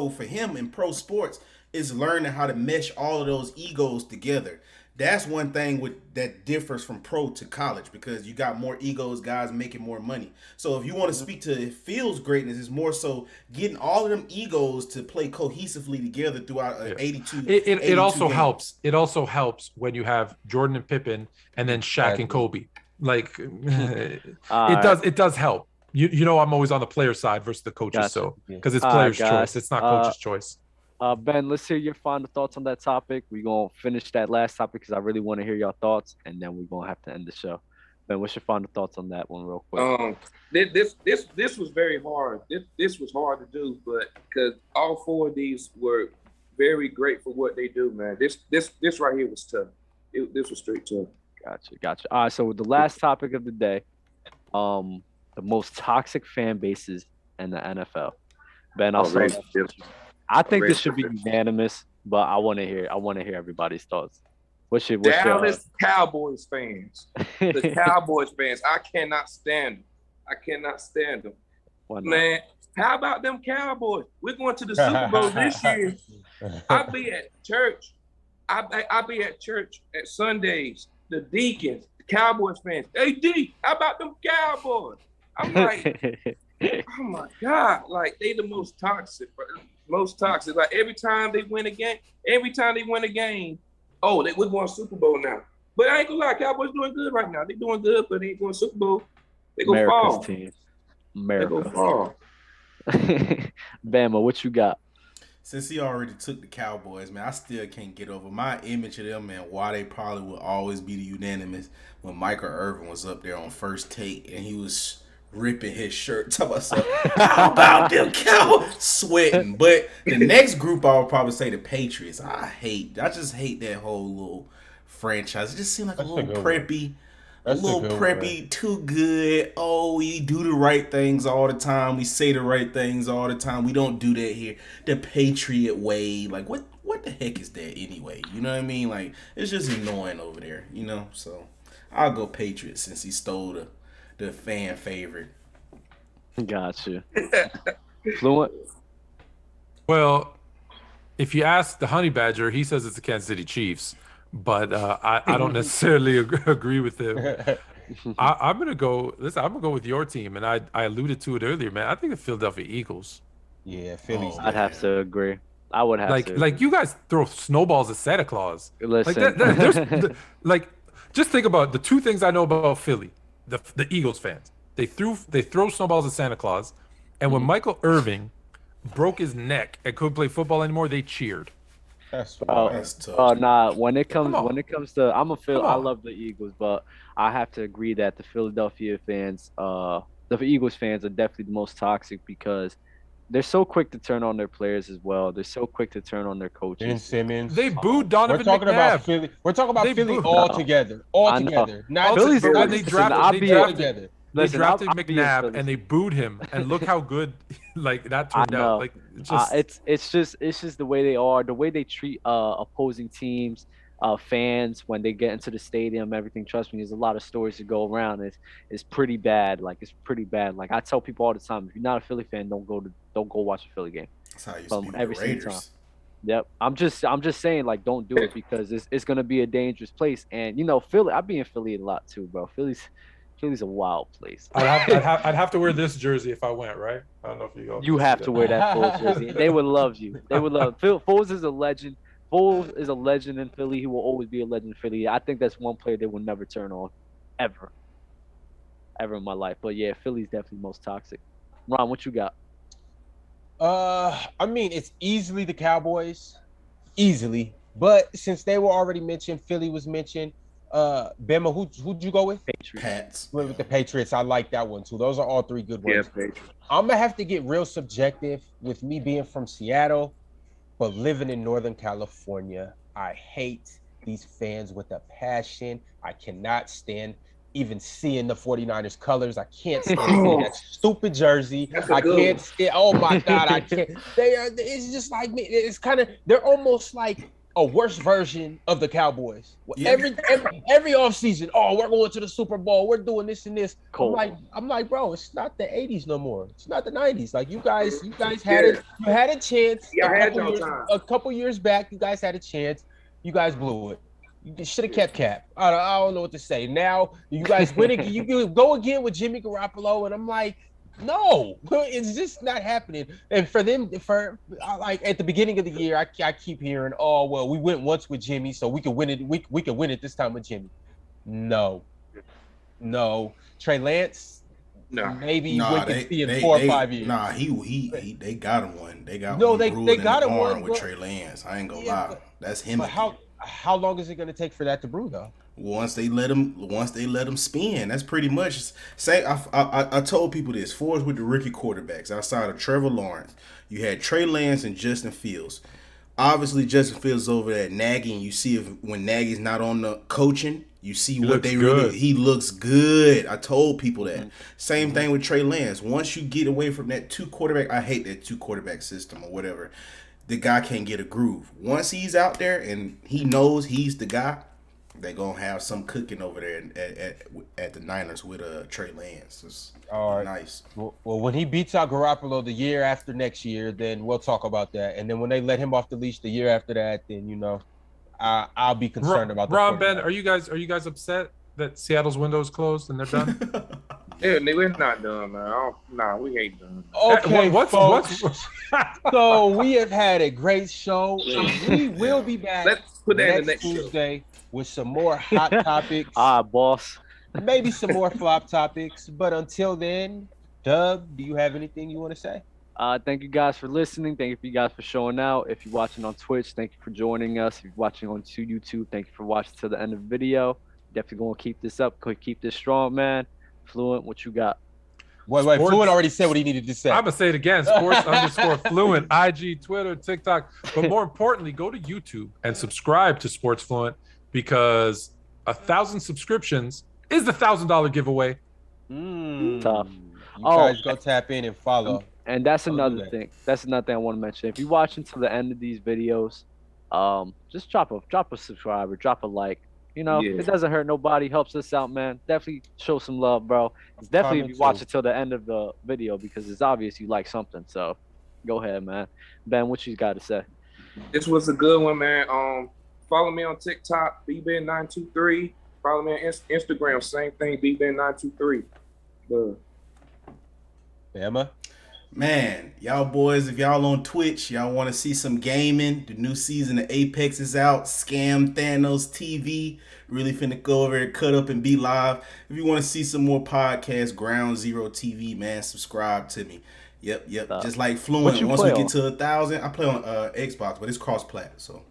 for him in pro sports is learning how to mesh all of those egos together. That's one thing that differs from pro to college because you got more egos, guys making more money. So if you want to speak to Phil's greatness, it's more so getting all of them egos to play cohesively together throughout an 82. It also games. helps. It also helps when you have Jordan and Pippen and then Shaq and Kobe. Like it does help. You know I'm always on the player side versus the coaches, Gotcha. so because it's All right, player's guys. choice, it's not coach's choice. Ben, let's hear your final thoughts on that topic. We're going to finish that last topic because I really want to hear your thoughts, and then we're going to have to end the show. Ben, what's your final thoughts on that one real quick? This was very hard. This was hard to do, but because all 4 of these were very great for what they do, man. This right here was tough. This was straight tough. Gotcha. All right, so the last topic of the day, the most toxic fan bases in the NFL. Ben, I'll start. I think this should be unanimous, but I want to hear everybody's thoughts. What's your Dallas Cowboys fans? The Cowboys fans, I cannot stand them. Why not? Man, how about them Cowboys? We're going to the Super Bowl this year. I'll be at church. I'll be at church at Sundays. The deacons, the Cowboys fans. Hey, D, how about them Cowboys? I'm like, oh my God, like they the most toxic, bro. Most toxic. Like every time they win a game, oh, we're going Super Bowl now. But I ain't gonna lie, Cowboys doing good right now. They doing good, but they ain't going Super Bowl. They go America's fall. team. They go fall. Bama, what you got? Since he already took the Cowboys, man, I still can't get over my image of them and why they probably will always be the unanimous when Michael Irvin was up there on First Take and he was ripping his shirt to myself. How about them Cowboys? Sweating. But the next group I would probably say the Patriots. I just hate that whole little franchise. It just seemed like a little preppy. Too good. Oh, we do the right things all the time. We say the right things all the time. We don't do that here. The Patriot way. Like, what the heck is that anyway? You know what I mean? Like, it's just annoying over there, you know? So, I'll go Patriots since he stole the fan favorite. Gotcha. Fluent? Well, if you ask the Honey Badger, he says it's the Kansas City Chiefs. But I don't necessarily agree with him. I'm gonna go. Listen, I'm gonna go with your team, and I alluded to it earlier, man. I think the Philadelphia Eagles. Yeah, Philly's. Oh, I'd have man. to agree. I would have to. Like you guys throw snowballs at Santa Claus. Like Listen. there's like, just think about the two things I know about Philly, the Eagles fans. They throw snowballs at Santa Claus, and when Michael Irving broke his neck and couldn't play football anymore, they cheered. That's Oh, wild. That's tough. nah. When it Come on. comes to, Come I on. love the Eagles, but I have to agree that the Philadelphia fans, the Eagles fans are definitely the most toxic because they're so quick to turn on their players as well. They're so quick to turn on their Ben coaches. Simmons. They booed We're Donovan talking about McNabb. Philly. We're talking about They Philly booed- all No. together. All I know. together. Not Philly's just, not when they just drafted- all they drafted- together. They drafted I'll be in McNabb Philly. and they booed him, and look how good like that I turned out. know. Like just It's just the way they are, the way they treat opposing teams, fans when they get into the stadium, everything. Trust me, there's a lot of stories to go around. It's pretty bad. Like it's pretty bad. Like I tell people all the time, if you're not a Philly fan, don't go watch a Philly game. That's how I used to From be with every the single time. Raiders. Yep. I'm just saying, like, don't do it because it's gonna be a dangerous place. And you know, Philly, I've been in Philly a lot too, bro. Philly's a wild place. I'd have to wear this jersey if I went, right? I don't know if you go. You have to wear that Foles jersey. They would love you. They would love. Foles is a legend. Foles is a legend in Philly. He will always be a legend in Philly. I think that's one player they will never turn on, ever in my life. But yeah, Philly's definitely most toxic. Ron, what you got? I mean, it's easily the Cowboys, easily. But since they were already mentioned, Philly was mentioned. Bama, who'd you go with? Patriots. Pats. Went with the Patriots. I like that one too. Those are all three good Yeah, ones. Patriots. I'm gonna have to get real subjective with me being from Seattle, but living in Northern California. I hate these fans with a passion. I cannot stand even seeing the 49ers colors. I can't stand seeing that stupid jersey. That's a I good can't one. stand, oh my God, I can't. It's just like me. It's kind of, they're almost like a worse version of the Cowboys. Yeah. Every offseason, oh, we're going to the Super Bowl. We're doing this and this. Cool. I'm like, bro, it's not the 80s no more. It's not the 90s. Like you guys had it. You had a chance. Yeah, I had your time. A couple years back, you guys had a chance. You guys blew it. You should have kept Cap. I don't know what to say. Now you guys win again. You go again with Jimmy Garoppolo, and I'm like, no, it's just not happening. And for them, like at the beginning of the year, I keep hearing, oh well, we went once with Jimmy, so we could win it. We could win it this time with Jimmy. No. Trey Lance, No. maybe Nah, we can they, see in they, 4 or they- 5 years. Nah, they got him one. They got No, one they brewing got in him the barn one, with but- Trey Lance. I ain't gonna Yeah, lie. but- That's him. But how long is it going to take for that to brew though? Once they let him spin, that's pretty much. Say I told people this. Fours with the rookie quarterbacks outside of Trevor Lawrence, you had Trey Lance and Justin Fields. Obviously, Justin Fields is over there nagging. You see when Nagy's not on the coaching, you see what looks they good. really. He looks good. I told people that. Same thing with Trey Lance. Once you get away from that two quarterback, I hate that two quarterback system or whatever. The guy can't get a groove. Once he's out there and he knows he's the guy, they're gonna have some cooking over there at the Niners with Trey Lance. It's All right. nice. Well, when he beats out Garoppolo the year after next year, then we'll talk about that. And then when they let him off the leash the year after that, then I'll be concerned about the Ron, Ben, 49ers. are you guys upset that Seattle's window is closed and they're done? Yeah, we're not done, man. Nah, we ain't done. Okay, folks. what's So we have had a great show. And we will be back Let's put that in the next next show. Tuesday with some more hot topics, Boss. maybe some more flop topics. But until then, Dub, do you have anything you want to say? Thank you guys for listening. Thank you guys for showing out. If you're watching on Twitch, thank you for joining us. If you're watching on YouTube, thank you for watching to the end of the video. Definitely gonna keep this up. Keep this strong, man. Fluent, what you got? Wait, Sports- Fluent already said what he needed to say. I'm gonna say it again. Sports_Fluent, IG, Twitter, TikTok. But more importantly, go to YouTube and subscribe to Sports Fluent because 1,000 subscriptions is the $1,000 giveaway. Tough. You guys go tap in and follow. And that's I'll do another that. thing. That's another thing I want to mention. If you're watching to the end of these videos, just drop a subscriber, drop a like. You know, Yeah. it doesn't hurt nobody. Helps us out, man. Definitely show some love, bro. It's definitely if you watch it till the end of the video because it's obvious you like something. So, go ahead, man. Ben, what you got to say? This was a good one, man. Follow me on TikTok, BBen923. Follow me on Instagram, same thing, BBen923. Bama? Man, y'all boys, if y'all on Twitch, y'all want to see some gaming, the new season of Apex is out. Scam Thanos TV. Really finna go over and cut up and be live. If you want to see some more podcasts, Ground Zero TV, man, subscribe to me. Yep. Just like What Fluent. you Once we play get on? to 1,000, I play on Xbox, but it's cross-plat, so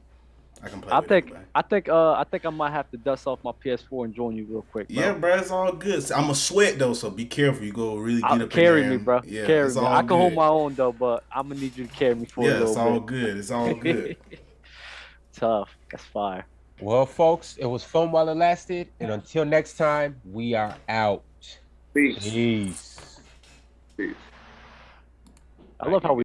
I can play with anybody. I think I might have to dust off my PS4 and join you real quick, bro. Yeah, bro, it's all good. I'm a sweat though, so be careful. You go really get up Carry in there. me, bro. Yeah, Carry it's me. all I can hold good. my own though, but I'm gonna need you to carry me for a Yeah, little it's all bit. good. It's all good. Tough. That's fire. Well, folks, it was fun while it lasted. And until next time, we are out. Peace. Peace. Peace. I love how we